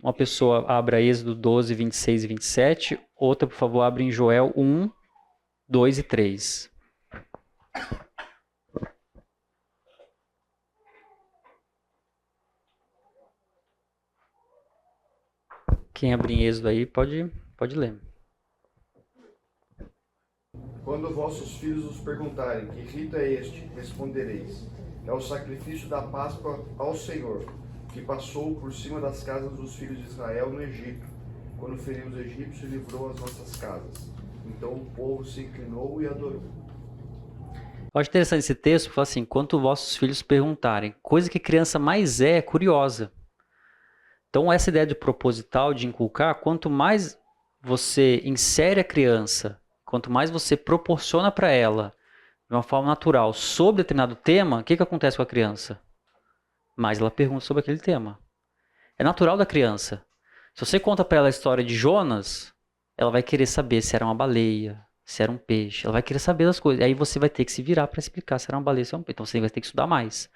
Uma pessoa abra Êxodo 12, 26 e 27. Outra, por favor, abre em Joel 1, 2 e 3. Quem abrir em Êxodo aí pode ler. Quando vossos filhos os perguntarem, que rito é este? Respondereis, é o sacrifício da Páscoa ao Senhor, que passou por cima das casas dos filhos de Israel no Egito, quando feriu os egípcios e livrou as nossas casas. Então o povo se inclinou e adorou. Eu acho interessante esse texto, fala assim, quanto vossos filhos perguntarem, coisa que criança mais é curiosa. Então essa ideia de proposital, de inculcar, quanto mais você insere a criança, quanto mais você proporciona para ela, de uma forma natural, sobre determinado tema, o que acontece com a criança? Mais ela pergunta sobre aquele tema. É natural da criança. Se você conta para ela a história de Jonas, ela vai querer saber se era uma baleia, se era um peixe. Ela vai querer saber das coisas. E aí você vai ter que se virar para explicar se era uma baleia, se era um peixe. Então você vai ter que estudar mais.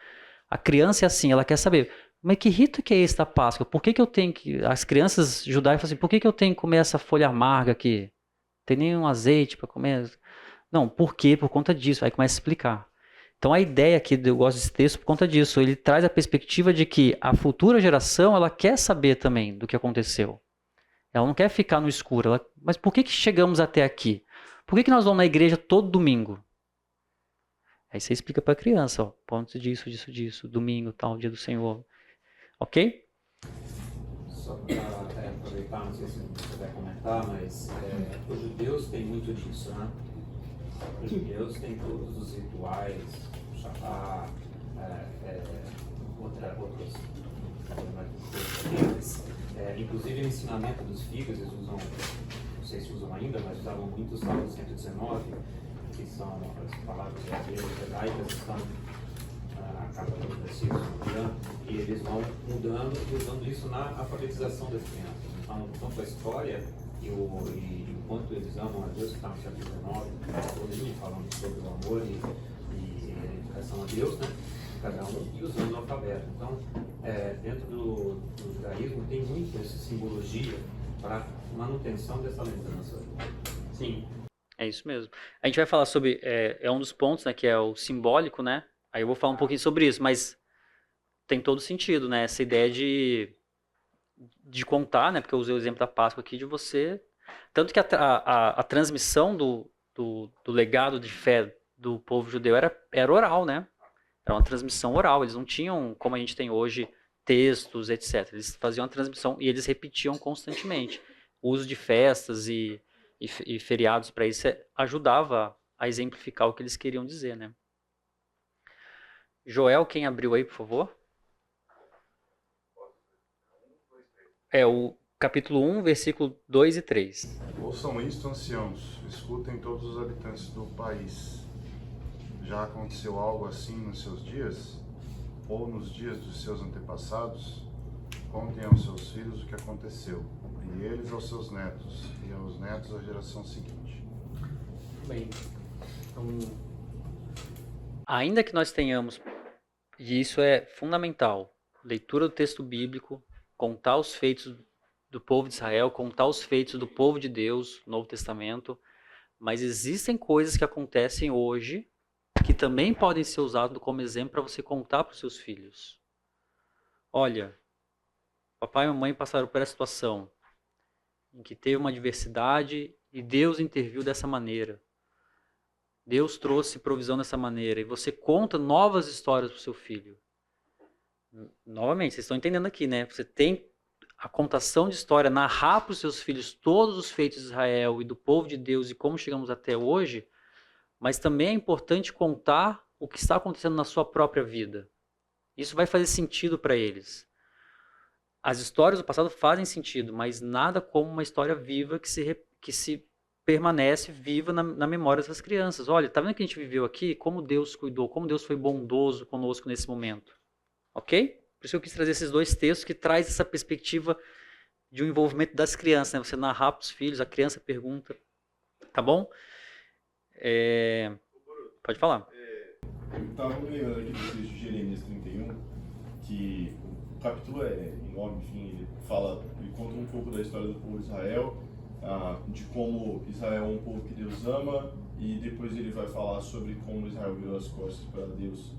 A criança é assim, ela quer saber, mas que rito que é esse da Páscoa? Por que eu tenho que... As crianças judaicas falam assim, por que eu tenho que comer essa folha amarga aqui? Não tem nenhum azeite para comer? Não, por quê? Por conta disso. Aí começa a explicar. Então a ideia aqui, eu gosto desse texto por conta disso. Ele traz a perspectiva de que a futura geração, ela quer saber também do que aconteceu. Ela não quer ficar no escuro. Mas por que chegamos até aqui? Por que nós vamos na igreja todo domingo? Aí você explica para a criança, ó, ponto disso, domingo, tal, dia do Senhor. Ok? Só para aproveitar, não sei se você puder comentar, mas os judeus têm muito disso, né? Os judeus têm todos os rituais, o Shabbat, outros inclusive o ensinamento dos filhos, eles usam, não sei se usam ainda, mas usavam muito o Salmo 119, que são as palavras hebraicas que estão na capa do versículo, e eles vão mudando e usando isso na alfabetização das crianças. Então, tanto a história e o quanto eles amam a Deus, que está no capítulo 19, falando sobre o amor e a dedicação a Deus, né? Cada um, e usando o alfabeto. Então, dentro do judaísmo tem muito essa simbologia para manutenção dessa lembrança. Sim, é isso mesmo. A gente vai falar sobre, um dos pontos, né, que é o simbólico, né? Aí eu vou falar um pouquinho sobre isso, mas tem todo sentido, né? Essa ideia de contar, né? Porque eu usei o exemplo da Páscoa aqui, de você... Tanto que a transmissão do legado de fé do povo judeu era oral, né? Era uma transmissão oral, eles não tinham, como a gente tem hoje, textos, etc. Eles faziam a transmissão e eles repetiam constantemente. O uso de festas e feriados para isso ajudava a exemplificar o que eles queriam dizer, né? Joel, quem abriu aí, por favor? O capítulo 1, versículo 2 e 3. Ouçam isto, anciãos, escutem todos os habitantes do país. Já aconteceu algo assim nos seus dias? Ou nos dias dos seus antepassados? Contem aos seus filhos o que aconteceu, e eles aos seus netos, e aos netos à geração seguinte. Bem, então, ainda que nós tenhamos, e isso é fundamental, leitura do texto bíblico, contar os feitos do povo de Israel, contar os feitos do povo de Deus, Novo Testamento, mas existem coisas que acontecem hoje que também podem ser usadas como exemplo para você contar para os seus filhos. Olha, papai e mamãe passaram por essa situação em que teve uma adversidade e Deus interviu dessa maneira. Deus trouxe provisão dessa maneira e você conta novas histórias para o seu filho. Novamente, vocês estão entendendo aqui, né? Você tem a contação de história, narrar para os seus filhos todos os feitos de Israel e do povo de Deus e como chegamos até hoje, mas também é importante contar o que está acontecendo na sua própria vida. Isso vai fazer sentido para eles. As histórias do passado fazem sentido, mas nada como uma história viva que se permanece viva na memória das crianças. Olha, tá vendo o que a gente viveu aqui? Como Deus cuidou, como Deus foi bondoso conosco nesse momento. Ok? Por isso eu quis trazer esses dois textos que traz essa perspectiva de um envolvimento das crianças, né? Você narrar para os filhos, a criança pergunta. Tá bom? Pode falar. Eu estava me lembrando aqui do texto de Jeremias 31, que o capítulo é enorme, enfim, ele conta um pouco da história do povo de Israel, de como Israel é um povo que Deus ama, e depois ele vai falar sobre como Israel virou as costas para Deus,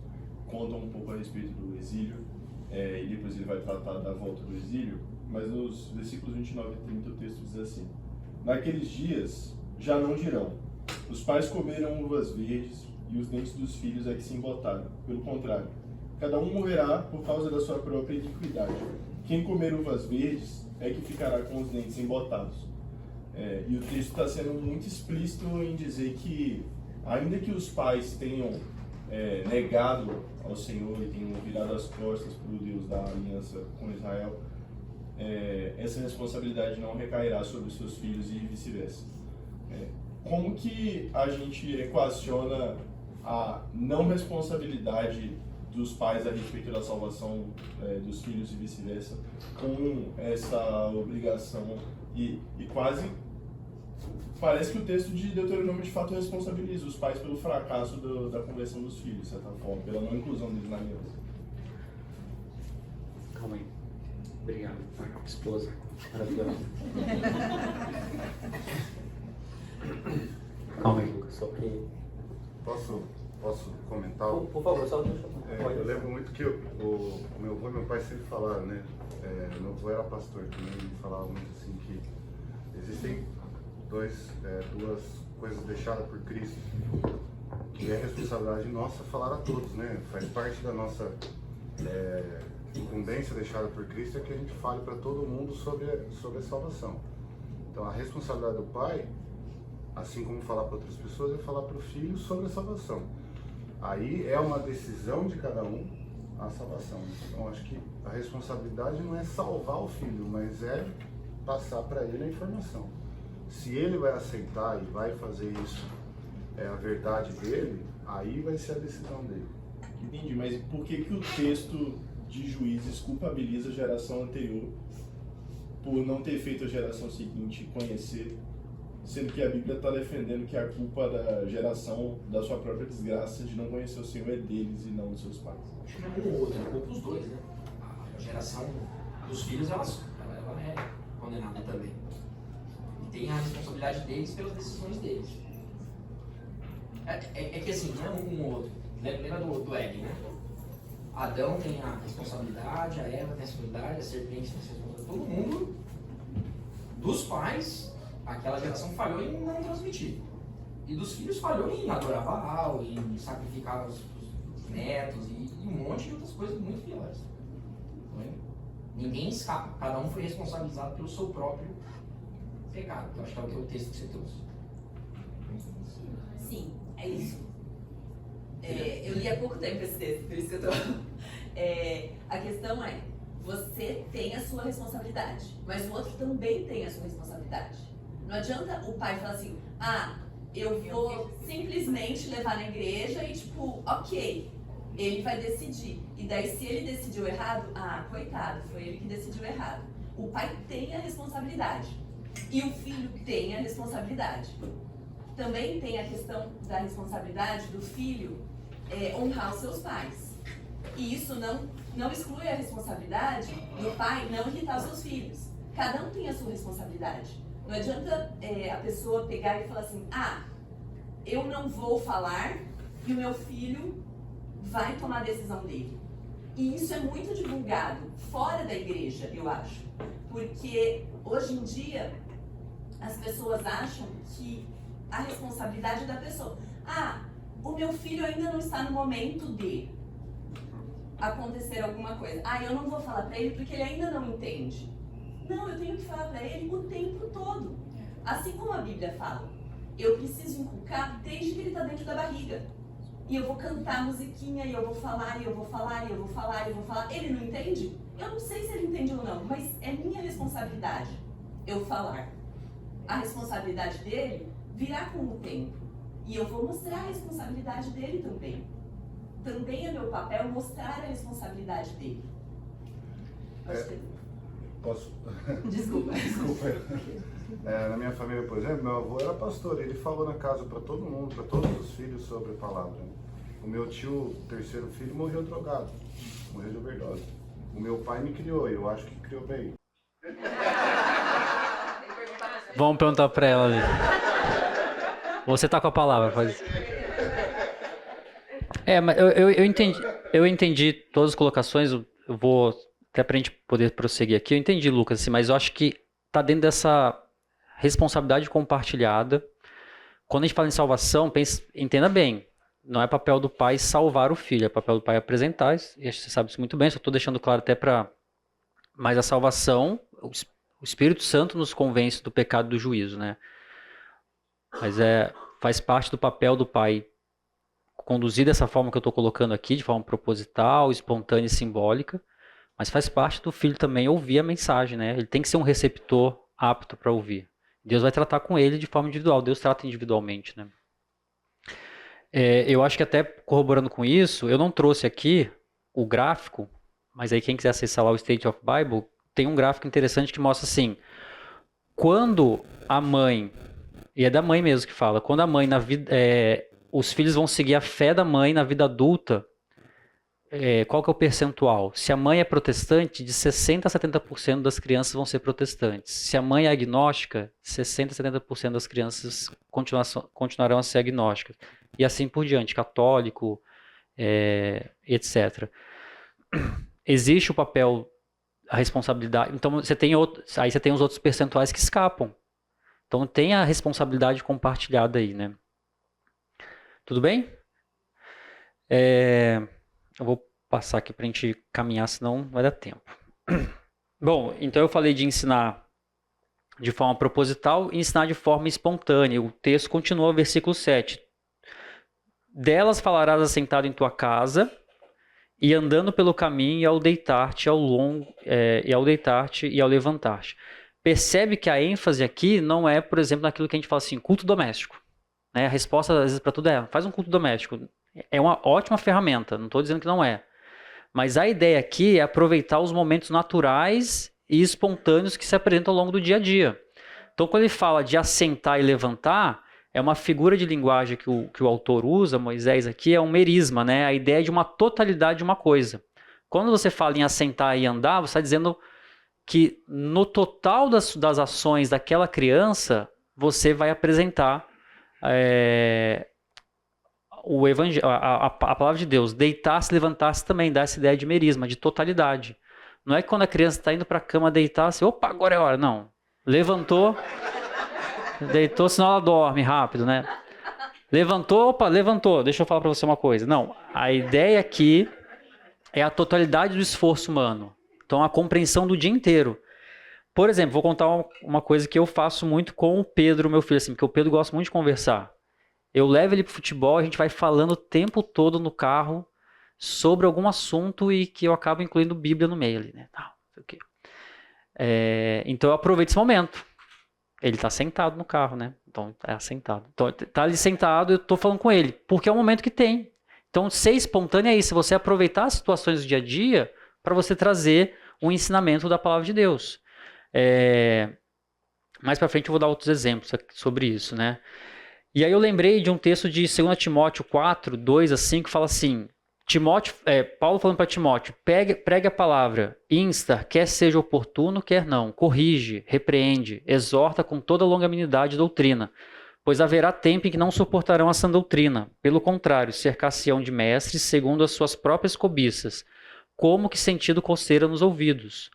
conta um pouco a respeito do exílio. e depois ele vai tratar da volta do exílio, mas nos versículos 29 e 30 o texto diz assim: naqueles dias já não dirão, os pais comeram uvas verdes e os dentes dos filhos é que se embotaram. Pelo contrário, cada um morrerá por causa da sua própria iniquidade. Quem comer uvas verdes é que ficará com os dentes embotados. E o texto está sendo muito explícito em dizer que, ainda que os pais tenham negado ao Senhor e tenham virado as costas para o Deus da aliança com Israel, essa responsabilidade não recairá sobre os seus filhos e vice-versa. Como que a gente equaciona a não responsabilidade dos pais a respeito da salvação dos filhos e vice-versa com essa obrigação e quase parece que o texto de Deuteronômio de fato responsabiliza os pais pelo fracasso da conversão dos filhos, de certa forma, pela não inclusão deles na aliança. Calma aí. Obrigado, esposa. Maravilhosa. Calma aí, Lucas, só que... Posso comentar? Por favor, só deixa eu... Eu lembro muito que o meu avô e meu pai sempre falaram, né? Meu avô era pastor também, ele falava muito assim que existem duas coisas deixadas por Cristo, que é responsabilidade nossa falar a todos, né? Faz parte da nossa incumbência deixada por Cristo é que a gente fale para todo mundo sobre a salvação. Então a responsabilidade do pai, assim como falar para outras pessoas, é falar para o filho sobre a salvação. Aí é uma decisão de cada um a salvação. Então acho que a responsabilidade não é salvar o filho, mas é passar para ele a informação. Se ele vai aceitar e vai fazer isso, a verdade dele, aí vai ser a decisão dele. Entendi, mas por que o texto de Juízes culpabiliza a geração anterior por não ter feito a geração seguinte conhecer, sendo que a Bíblia está defendendo que a culpa da geração da sua própria desgraça de não conhecer o Senhor é deles e não dos seus pais? Acho que não é um ou outro, é culpa dos dois, né? A geração dos filhos, ela é condenada também. E tem a responsabilidade deles pelas decisões deles. É que assim, não é um ou outro. Lembra do Éden, né? Adão tem a responsabilidade, a Eva tem a responsabilidade, a serpente tem a responsabilidade. Todo mundo, dos pais, aquela geração falhou em não transmitir. E dos filhos falhou em adorar Baal, em sacrificar os netos e um monte de outras coisas muito piores. Ninguém escapa, cada um foi responsabilizado pelo seu próprio pecado. Eu acho que é o texto que você trouxe. Sim, é isso. Eu li há pouco tempo esse texto, por isso que eu tô... a questão é, você tem a sua responsabilidade, mas o outro também tem a sua responsabilidade. Não adianta o pai falar assim, eu vou simplesmente levar na igreja e tipo, ok, ele vai decidir. E daí se ele decidiu errado, coitado, foi ele que decidiu errado. O pai tem a responsabilidade e o filho tem a responsabilidade. Também tem a questão da responsabilidade do filho honrar os seus pais. E isso não exclui a responsabilidade do pai não irritar os seus filhos. Cada um tem a sua responsabilidade. Não adianta a pessoa pegar e falar assim, eu não vou falar e o meu filho vai tomar a decisão dele. E isso é muito divulgado fora da igreja, eu acho. Porque hoje em dia as pessoas acham que a responsabilidade é da pessoa. O meu filho ainda não está no momento de acontecer alguma coisa. Eu não vou falar pra ele porque ele ainda não entende. Não, eu tenho que falar pra ele o tempo todo. Assim como a Bíblia fala. Eu preciso inculcar desde que ele está dentro da barriga. E eu vou cantar musiquinha, e eu vou falar, e eu vou falar, e eu vou falar, e eu vou falar. Ele não entende? Eu não sei se ele entende ou não, mas é minha responsabilidade eu falar. A responsabilidade dele virá com o tempo. E eu vou mostrar a responsabilidade dele também. Também é meu papel mostrar a responsabilidade dele. Posso? Desculpa. Na minha família, por exemplo, meu avô era pastor. Ele falou na casa para todo mundo, para todos os filhos sobre a palavra. O meu tio, terceiro filho, morreu drogado. Morreu de overdose. O meu pai me criou e eu acho que criou bem. Vamos perguntar pra ela ali. Você tá com a palavra, pode. Mas eu entendi todas as colocações. eu vou, até para a gente poder prosseguir aqui, eu entendi, Lucas, assim, mas eu acho que está dentro dessa responsabilidade compartilhada. Quando a gente fala em salvação, entenda bem, não é papel do pai salvar o filho, é papel do pai apresentar, e você sabe isso muito bem, só estou deixando claro até para... Mas a salvação, o Espírito Santo nos convence do pecado e do juízo, né? Mas faz parte do papel do pai conduzir dessa forma que eu estou colocando aqui, de forma proposital, espontânea e simbólica, mas faz parte do filho também ouvir a mensagem, né? Ele tem que ser um receptor apto para ouvir. Deus vai tratar com ele de forma individual, Deus trata individualmente, né? Eu acho que até corroborando com isso, eu não trouxe aqui o gráfico, mas aí quem quiser acessar lá o State of Bible, tem um gráfico interessante que mostra assim, quando a mãe, e é da mãe mesmo que fala, quando a mãe na vida, os filhos vão seguir a fé da mãe na vida adulta, qual que é o percentual? Se a mãe é protestante, de 60% a 70% das crianças vão ser protestantes. Se a mãe é agnóstica, 60% a 70% das crianças continuarão a ser agnósticas. E assim por diante, católico, etc. Existe o papel, a responsabilidade. Então você tem aí você tem os outros percentuais que escapam. Então tem a responsabilidade compartilhada aí, né? Tudo bem? Eu vou passar aqui para a gente caminhar, senão não vai dar tempo. Bom, então eu falei de ensinar de forma proposital e ensinar de forma espontânea. O texto continua, versículo 7. Delas falarás assentado em tua casa e andando pelo caminho e ao deitar-te e ao levantar-te. Percebe que a ênfase aqui não é, por exemplo, naquilo que a gente fala assim, culto doméstico. Né? A resposta, às vezes, para tudo faz um culto doméstico. É uma ótima ferramenta, não estou dizendo que não é. Mas a ideia aqui é aproveitar os momentos naturais e espontâneos que se apresentam ao longo do dia a dia. Então, quando ele fala de assentar e levantar, é uma figura de linguagem que o autor usa, Moisés aqui, é um merisma, né? A ideia de uma totalidade de uma coisa. Quando você fala em assentar e andar, você está dizendo que no total das ações daquela criança, você vai apresentar o evangelho, a palavra de Deus. Deitar-se, levantar-se também dá essa ideia de merisma, de totalidade. Não é que quando a criança está indo para a cama deitar, assim, opa, agora é hora. Não. Levantou, deitou, senão ela dorme rápido, né? Levantou, opa, levantou. Deixa eu falar para você uma coisa. Não, a ideia aqui é a totalidade do esforço humano. Então, a compreensão do dia inteiro. Por exemplo, vou contar uma coisa que eu faço muito com o Pedro, meu filho, assim, porque o Pedro gosta muito de conversar. Eu levo ele para o futebol, a gente vai falando o tempo todo no carro sobre algum assunto e que eu acabo incluindo Bíblia no meio ali, né? Então eu aproveito esse momento. Ele está sentado no carro, né? Então é sentado. Então está ali sentado e eu estou falando com ele, porque é o momento que tem. Então ser espontâneo é isso, você aproveitar as situações do dia a dia para você trazer um ensinamento da palavra de Deus. Mais para frente eu vou dar outros exemplos sobre isso, né? E aí eu lembrei de um texto de 2 Timóteo 4, 2 a 5, que fala assim, Paulo falando para Timóteo, pregue a palavra, insta, quer seja oportuno, quer não, corrige, repreende, exorta com toda longanimidade e doutrina, pois haverá tempo em que não suportarão a sã doutrina, pelo contrário, cercar-se-ão de mestres segundo as suas próprias cobiças, como que sentido coceira nos ouvidos.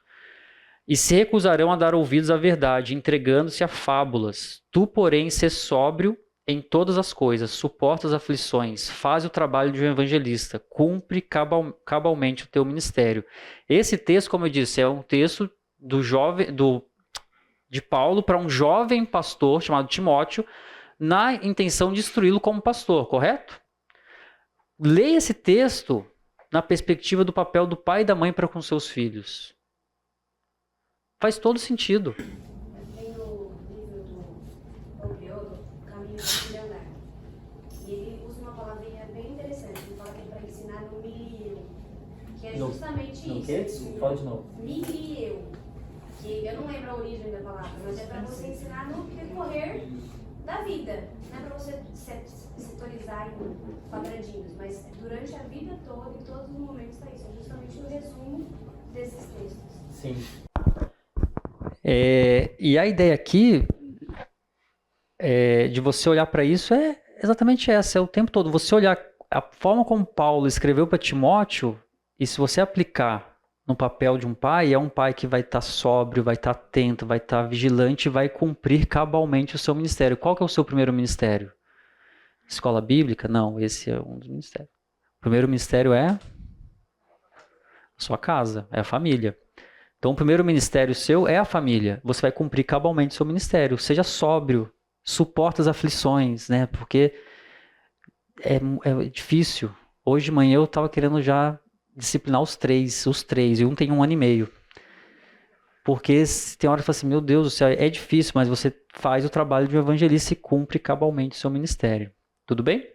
E se recusarão a dar ouvidos à verdade, entregando-se a fábulas. Tu, porém, sê sóbrio em todas as coisas, suporta as aflições, faz o trabalho de um evangelista, cumpre cabalmente o teu ministério. Esse texto, como eu disse, é um texto de Paulo para um jovem pastor chamado Timóteo, na intenção de instruí-lo como pastor, correto? Leia esse texto na perspectiva do papel do pai e da mãe para com seus filhos. Faz todo sentido. Tem no livro do Obriodo, Caminho do Filho Andar. E ele usa uma palavrinha bem interessante. Ele fala que é para ensinar no milieu. Que é justamente isso. Fala de novo. Milieu. Que eu não lembro a origem da palavra, mas é para você ensinar no decorrer da vida. Não é para você setorizar em quadradinhos, mas durante a vida toda, em todos os momentos está isso. É justamente o resumo desses textos. Sim. E a ideia aqui de você olhar para isso é exatamente essa, é o tempo todo. Você olhar a forma como Paulo escreveu para Timóteo, e se você aplicar no papel de um pai é um pai que vai estar sóbrio, vai estar atento, vai estar vigilante e vai cumprir cabalmente o seu ministério. Qual que é o seu primeiro ministério? Escola bíblica? Não, esse é um dos ministérios. O primeiro ministério é a sua casa, é a família. Então, o primeiro ministério seu é a família. Você vai cumprir cabalmente o seu ministério. Seja sóbrio, suporta as aflições, né? Porque é difícil. Hoje de manhã eu estava querendo já disciplinar os três, e um tem 1 ano e meio. Porque tem hora que fala assim, meu Deus do céu, é difícil, mas você faz o trabalho de um evangelista e cumpre cabalmente o seu ministério. Tudo bem?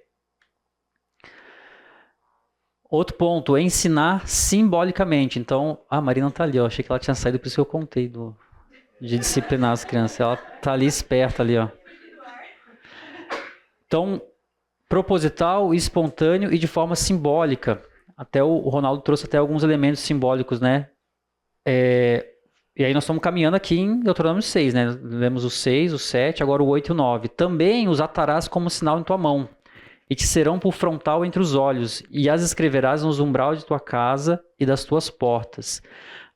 Outro ponto é ensinar simbolicamente. Então, a Marina está ali, ó. Achei que ela tinha saído, por isso que eu contei de disciplinar as crianças. Ela está ali esperta ali, ó. Então, proposital, espontâneo e de forma simbólica. Até o Ronaldo trouxe até alguns elementos simbólicos, né? E aí nós estamos caminhando aqui em Deuteronômio 6, né? Lemos o 6, o 7, agora o 8 e o 9. Também os atarás como sinal em tua mão, e te serão por frontal entre os olhos, e as escreverás nos umbral de tua casa e das tuas portas.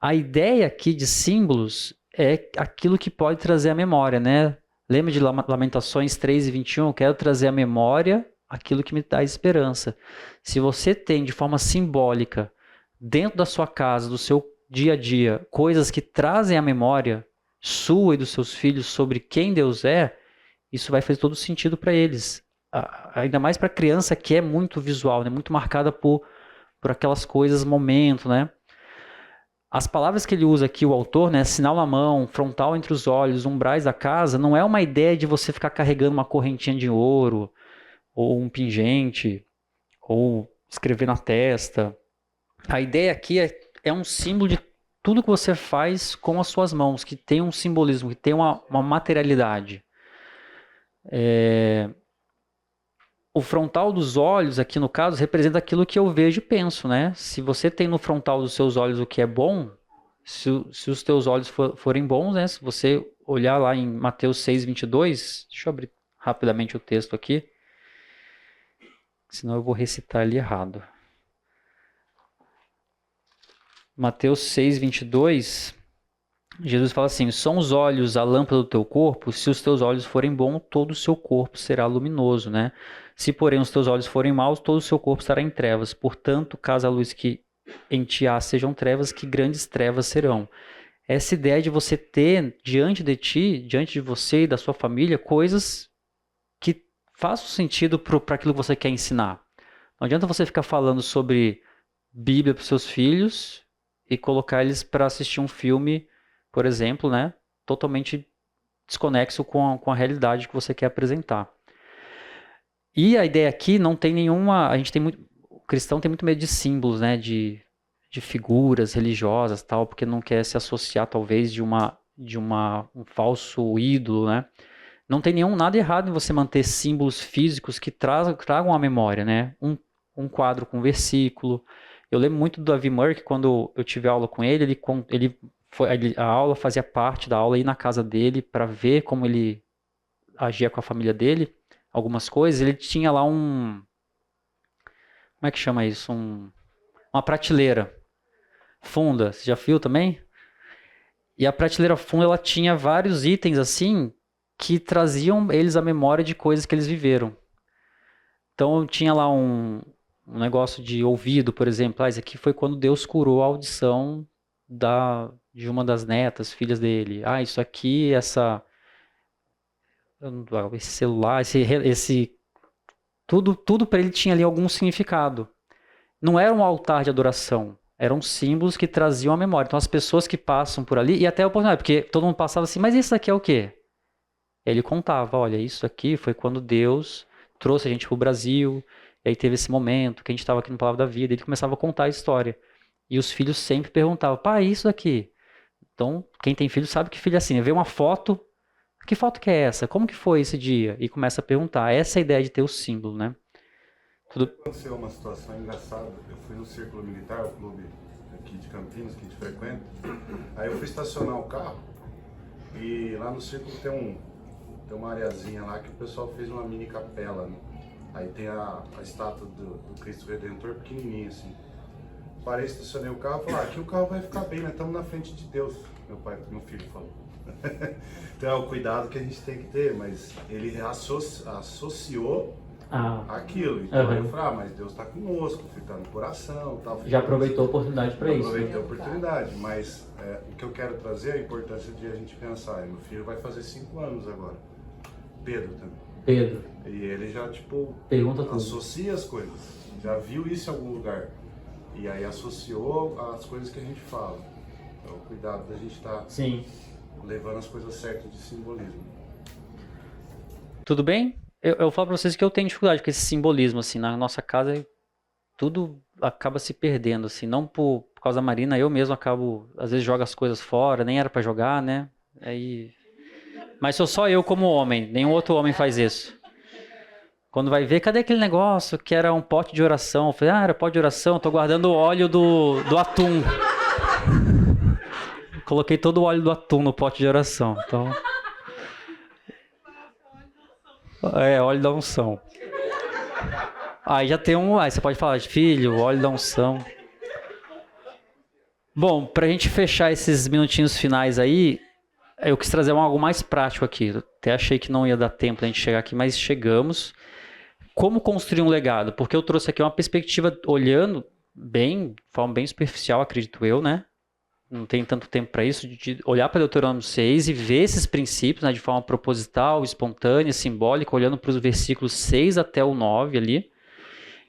A ideia aqui de símbolos é aquilo que pode trazer a memória, né? Lembra de Lamentações 3 e 21? Eu quero trazer a memória aquilo que me dá esperança. Se você tem de forma simbólica, dentro da sua casa, do seu dia a dia, coisas que trazem a memória sua e dos seus filhos sobre quem Deus é, isso vai fazer todo sentido para eles. Ainda mais para a criança que é muito visual, né? Muito marcada por aquelas coisas, momento, né? As palavras que ele usa aqui, o autor, né? Sinal na mão, frontal entre os olhos, umbrais da casa, não é uma ideia de você ficar carregando uma correntinha de ouro, ou um pingente, ou escrever na testa. A ideia aqui é um símbolo de tudo que você faz com as suas mãos, que tem um simbolismo, que tem uma materialidade. O frontal dos olhos, aqui no caso, representa aquilo que eu vejo e penso, né? Se você tem no frontal dos seus olhos o que é bom, se os teus olhos forem bons, né? Se você olhar lá em Mateus 6, 22, deixa eu abrir rapidamente o texto aqui, senão eu vou recitar ele errado. Mateus 6, 22, Jesus fala assim, são os olhos a lâmpada do teu corpo, se os teus olhos forem bons, todo o seu corpo será luminoso, né? Se, porém, os teus olhos forem maus, todo o seu corpo estará em trevas. Portanto, caso a luz que em ti há sejam trevas, que grandes trevas serão. Essa ideia de você ter diante de ti, diante de você e da sua família, coisas que façam sentido para aquilo que você quer ensinar. Não adianta você ficar falando sobre Bíblia para os seus filhos e colocar eles para assistir um filme, por exemplo, né, totalmente desconexo com a realidade que você quer apresentar. E a ideia aqui não tem nenhuma... o cristão tem muito medo de símbolos, né, de figuras religiosas, tal, porque não quer se associar, talvez, de um falso ídolo, né? Não tem nada errado em você manter símbolos físicos que tragam a memória, né? Um quadro com versículo. Eu lembro muito do Davi Murray, que quando eu tive aula com ele, a aula fazia parte da aula ir na casa dele para ver como ele agia com a família dele, algumas coisas. Ele tinha lá como é que chama isso? Uma prateleira funda. Você já viu também? E a prateleira funda, ela tinha vários itens assim que traziam eles a memória de coisas que eles viveram. Então tinha lá um negócio de ouvido, por exemplo. Isso aqui foi quando Deus curou a audição de uma das netas, filhas dele. Isso aqui, esse celular, tudo para ele tinha ali algum significado. Não era um altar de adoração, eram símbolos que traziam a memória. Então as pessoas que passam por ali, e até a oportunidade, porque todo mundo passava assim, mas isso aqui é o quê? Ele contava, olha, isso aqui foi quando Deus trouxe a gente para o Brasil, e aí teve esse momento que a gente estava aqui no Palavra da Vida, ele começava a contar a história. E os filhos sempre perguntavam, pai, isso aqui? Então, quem tem filho sabe que filho é assim, vê uma foto, que foto que é essa? Como que foi esse dia? E começa a perguntar. Essa é a ideia de ter o símbolo, né? Aconteceu uma situação engraçada. Eu fui no Círculo Militar, o clube aqui de Campinas, que a gente frequenta. Aí eu fui estacionar o carro e lá no Círculo tem uma areazinha lá que o pessoal fez uma mini capela, né? Aí tem a estátua do Cristo Redentor pequenininha assim. parei, estacionei o carro e falei, aqui o carro vai ficar bem, nós estamos na frente de Deus, meu filho falou. Então é o cuidado que a gente tem que ter, mas ele associou aquilo. Então eu falei, mas Deus está conosco, está no coração. Tá, já aproveitou a oportunidade para isso. Aproveitei a oportunidade, mas o que eu quero trazer é a importância de a gente pensar. Meu filho vai fazer 5 anos agora. Pedro também. Pedro. E ele já, tipo, associa as coisas. Já viu isso em algum lugar. E aí associou as coisas que a gente fala. Então, cuidado da gente estar levando as coisas certas de simbolismo. Tudo bem? Eu falo pra vocês que eu tenho dificuldade com esse simbolismo, assim, na nossa casa tudo acaba se perdendo, assim, não por causa da Marina, eu mesmo acabo, às vezes jogo as coisas fora, nem era pra jogar, né? Aí... Mas sou só eu como homem, nenhum outro homem faz isso. Quando vai ver, cadê aquele negócio que era um pote de oração? Eu falei, era pote de oração, tô guardando o óleo do atum. Coloquei todo o óleo do atum no pote de oração, então... óleo da unção. Aí já tem aí você pode falar, filho, óleo da unção. Bom, pra gente fechar esses minutinhos finais aí, eu quis trazer algo mais prático aqui. Até achei que não ia dar tempo da gente chegar aqui, mas chegamos. Como construir um legado? Porque eu trouxe aqui uma perspectiva olhando de forma bem superficial, acredito eu, né? Não tem tanto tempo para isso, de olhar para Deuteronômio 6 e ver esses princípios, né, de forma proposital, espontânea, simbólica, olhando para os versículos 6 até o 9 ali.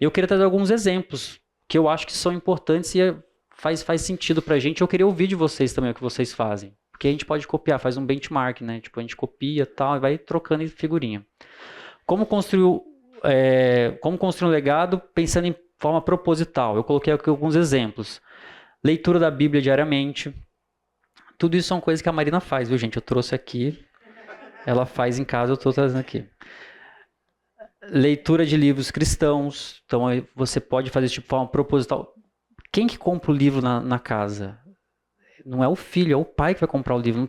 E eu queria trazer alguns exemplos que eu acho que são importantes e faz sentido para a gente. Eu queria ouvir de vocês também o que vocês fazem. Porque a gente pode copiar, faz um benchmark, né? Tipo, a gente copia tal, e vai trocando figurinha. Como construir um legado pensando em forma proposital? Eu coloquei aqui alguns exemplos. Leitura da Bíblia diariamente. Tudo isso são coisas que a Marina faz, viu, gente? Eu trouxe aqui. Ela faz em casa, eu estou trazendo aqui. Leitura de livros cristãos. Então, você pode fazer isso de forma proposital. Quem que compra o livro na casa? Não é o filho, é o pai que vai comprar o livro.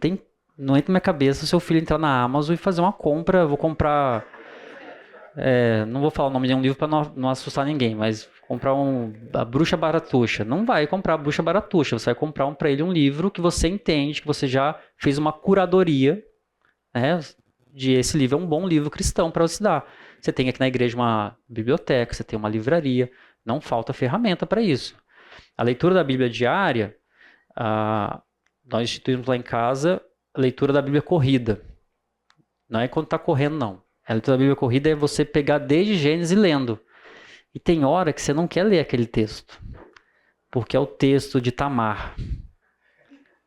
Não entra na minha cabeça o seu filho entrar na Amazon e fazer uma compra. Vou comprar... não vou falar o nome de um livro para não assustar ninguém, mas comprar a Bruxa Baratuxa. Não vai comprar a Bruxa Baratuxa, você vai comprar para ele um livro que você entende, que você já fez uma curadoria, né, de esse livro é um bom livro cristão para você dar. Você tem aqui na igreja uma biblioteca, você tem uma livraria, não falta ferramenta para isso. A leitura da Bíblia diária, nós instituímos lá em casa a leitura da Bíblia corrida. Não é quando está correndo, não. A leitura da Bíblia corrida é você pegar desde Gênesis lendo. E tem hora que você não quer ler aquele texto. Porque é o texto de Tamar.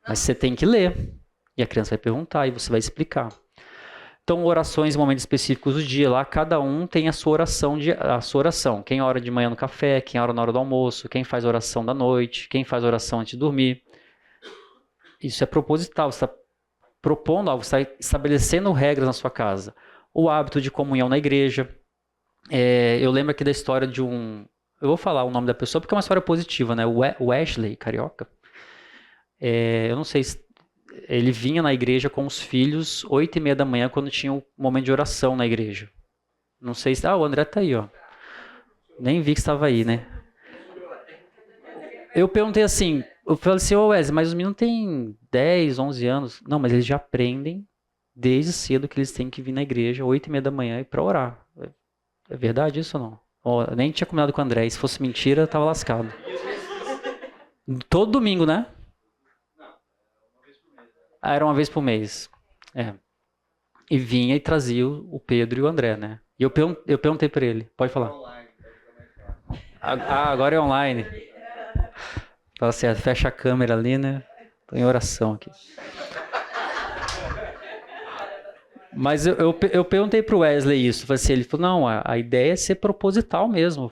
Mas você tem que ler. E a criança vai perguntar e você vai explicar. Então, orações em momentos específicos do dia. Lá, cada um tem a sua oração. Quem ora de manhã no café, quem ora na hora do almoço, quem faz oração da noite, quem faz oração antes de dormir. Isso é proposital. Você está propondo algo, você está estabelecendo regras na sua casa. O hábito de comunhão na igreja. Eu lembro aqui da história de eu vou falar o nome da pessoa porque é uma história positiva, né? O Wesley, carioca. Eu não sei se ele vinha na igreja com os filhos 8h30 da manhã quando tinha o momento de oração na igreja. Não sei se... o André tá aí, ó. Nem vi que estava aí, né? Eu perguntei assim, eu falei assim, Wesley, mas os meninos têm 10, 11 anos. Não, mas eles já aprendem desde cedo que eles têm que vir na igreja 8h30 da manhã e para orar. É verdade isso ou não? Eu nem tinha combinado com o André. Se fosse mentira, eu tava lascado. Todo domingo, né? Era uma vez por mês. E vinha e trazia o Pedro e o André, né? E eu perguntei para ele. Pode falar. Agora é online. Tá certo. Fecha a câmera ali, né? Tô em oração aqui. Mas eu perguntei pro Wesley isso, ele falou, não, a ideia é ser proposital mesmo,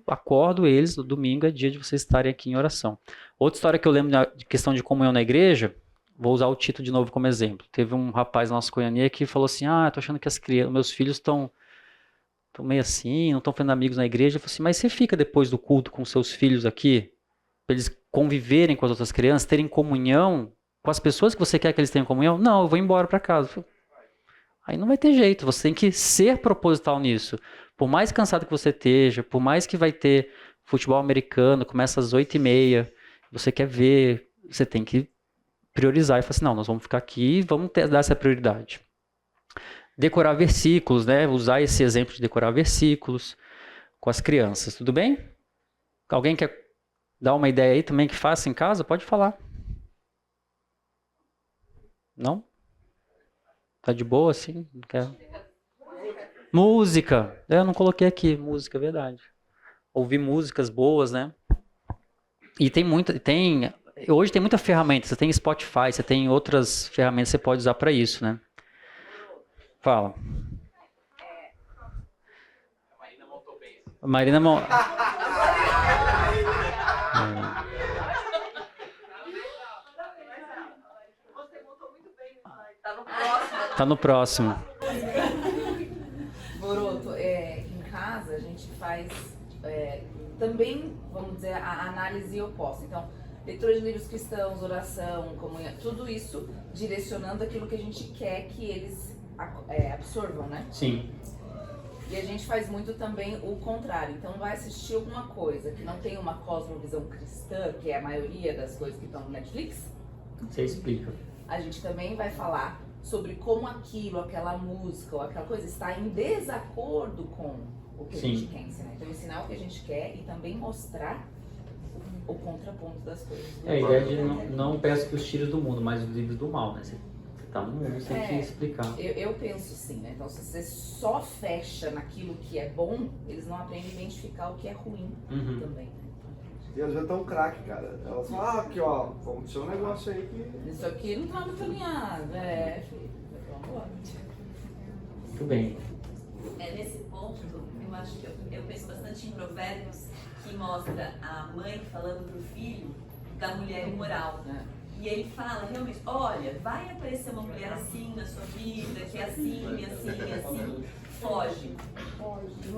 acordo eles, no domingo é dia de vocês estarem aqui em oração. Outra história que eu lembro de questão de comunhão na igreja, vou usar o Tito de novo como exemplo. Teve um rapaz na nossa coinonia que falou assim, tô achando que meus filhos estão meio assim, não estão fazendo amigos na igreja. Eu falei assim, mas você fica depois do culto com seus filhos aqui, para eles conviverem com as outras crianças, terem comunhão com as pessoas que você quer que eles tenham comunhão? Não, eu vou embora para casa. Aí não vai ter jeito, você tem que ser proposital nisso. Por mais cansado que você esteja, por mais que vai ter futebol americano começa às 8h30, você quer ver, você tem que priorizar e falar assim, não, nós vamos ficar aqui e vamos dar essa prioridade. Decorar versículos, né? Usar esse exemplo de decorar versículos com as crianças, tudo bem? Alguém quer dar uma ideia aí também que faça em casa? Pode falar. Não? Tá de boa assim? Não quer? Música. Eu não coloquei aqui. Música, verdade. Ouvir músicas boas, né? E hoje tem muita ferramenta. Você tem Spotify, você tem outras ferramentas que você pode usar para isso, né? Fala. A Marina montou bem. Tá no próximo. Boroto, em casa a gente faz também, vamos dizer, a análise oposta. Então, leitura de livros cristãos, oração, comunhão, tudo isso direcionando aquilo que a gente quer que eles absorvam, né? Sim. E a gente faz muito também o contrário. Então, vai assistir alguma coisa que não tem uma cosmovisão cristã, que é a maioria das coisas que estão no Netflix. Você explica. A gente também vai falar sobre como aquela música ou aquela coisa está em desacordo com o que a gente quer ensinar. Então, ensinar o que a gente quer e também mostrar o contraponto das coisas. A ideia de não peço que os tires do mundo, mas os livros do mal, né? Você tá no mundo, você tem que explicar. Eu penso assim, né? Então, se você só fecha naquilo que é bom, eles não aprendem a identificar o que é ruim também, né? E às vezes é tão craque, cara. Elas falam, aqui ó, aconteceu um negócio aí que... Isso aqui não tá muito alinhado, filho. Vamos lá. Muito bem. Nesse ponto, eu acho que eu penso bastante em Provérbios, que mostra a mãe falando pro filho da mulher imoral. E ele fala realmente, olha, vai aparecer uma mulher assim na sua vida, que é assim, assim, assim. Foge. Foge isso.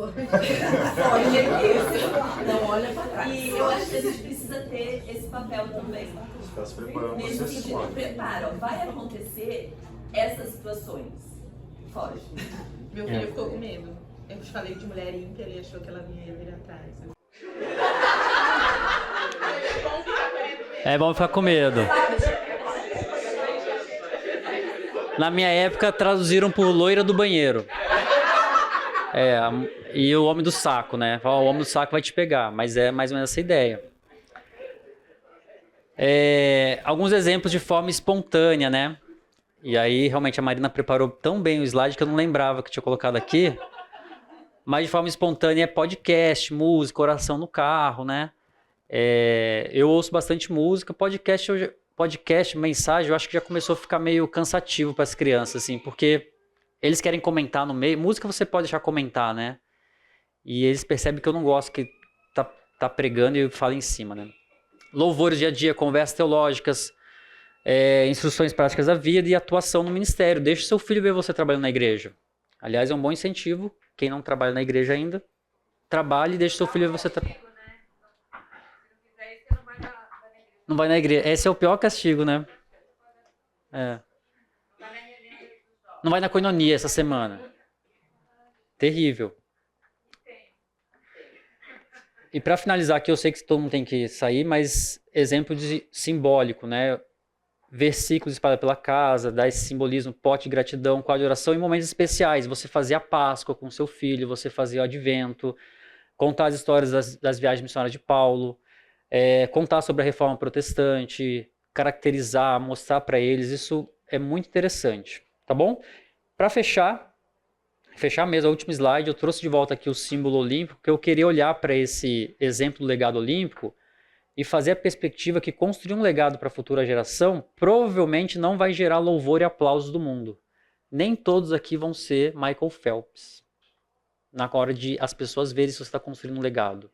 Não olha pra trás. E eu acho que a gente precisa ter esse papel também. Está se preparando para Nesse ser sentido, forte. prepara, vai acontecer essas situações. Foge. Meu filho ficou com medo. Eu te falei de mulher ímpia, ele achou que ela ia vir atrás. É bom ficar com medo. Na minha época, traduziram por loira do banheiro. E o homem do saco, né? O homem do saco vai te pegar, mas é mais ou menos essa ideia. Alguns exemplos de forma espontânea, né? E aí, realmente, a Marina preparou tão bem o slide que eu não lembrava que tinha colocado aqui. Mas de forma espontânea é podcast, música, oração no carro, né? Eu ouço bastante música, podcast, mensagem, eu acho que já começou a ficar meio cansativo para as crianças, assim, porque eles querem comentar no meio. Música você pode deixar comentar, né? E eles percebem que eu não gosto que tá pregando e eu falo em cima, né? Louvores dia a dia, conversas teológicas, instruções práticas da vida e atuação no ministério. Deixe seu filho ver você trabalhando na igreja. Aliás, é um bom incentivo. Quem não trabalha na igreja ainda, trabalhe e deixe seu filho ver você trabalhar. Não vai na igreja. Esse é o pior castigo, né? Não vai na coinonia essa semana. Terrível. E para finalizar aqui, eu sei que todo mundo tem que sair, mas exemplo simbólico, né? Versículos espalhados pela casa, dar esse simbolismo, pote de gratidão, quadro de oração em momentos especiais. Você fazia a Páscoa com seu filho, você fazia o Advento, contar as histórias das viagens missionárias de Paulo, contar sobre a Reforma Protestante, caracterizar, mostrar para eles, isso é muito interessante, tá bom? Para fechar mesmo, o último slide, eu trouxe de volta aqui o símbolo olímpico, porque eu queria olhar para esse exemplo do legado olímpico e fazer a perspectiva que construir um legado para a futura geração provavelmente não vai gerar louvor e aplausos do mundo. Nem todos aqui vão ser Michael Phelps, na hora de as pessoas verem se você está construindo um legado.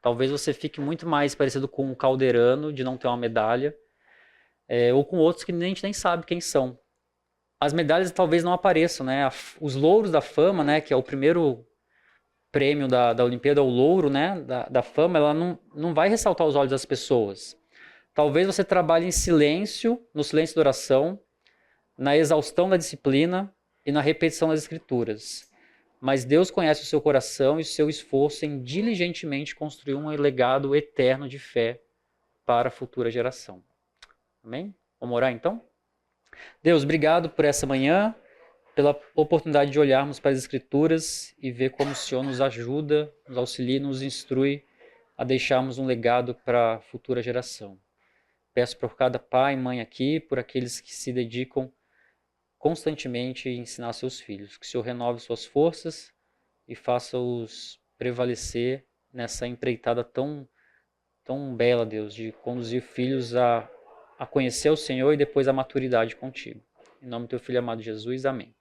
Talvez você fique muito mais parecido com um Calderano, de não ter uma medalha, ou com outros que a gente nem sabe quem são. As medalhas talvez não apareçam, né? Os louros da fama, né, que é o primeiro prêmio da Olimpíada, o louro, né, da fama, ela não vai ressaltar os olhos das pessoas. Talvez você trabalhe em silêncio, no silêncio da oração, na exaustão da disciplina e na repetição das escrituras. mas Deus conhece o seu coração e o seu esforço em diligentemente construir um legado eterno de fé para a futura geração. Amém? Vamos orar então? Deus, obrigado por essa manhã, pela oportunidade de olharmos para as Escrituras e ver como o Senhor nos ajuda, nos auxilia, nos instrui a deixarmos um legado para a futura geração. Peço por cada pai e mãe aqui, por aqueles que se dedicam constantemente a ensinar seus filhos. Que o Senhor renove suas forças e faça-os prevalecer nessa empreitada tão bela, Deus, de conduzir filhos a conhecer o Senhor e depois a maturidade contigo. Em nome do teu Filho amado Jesus, amém.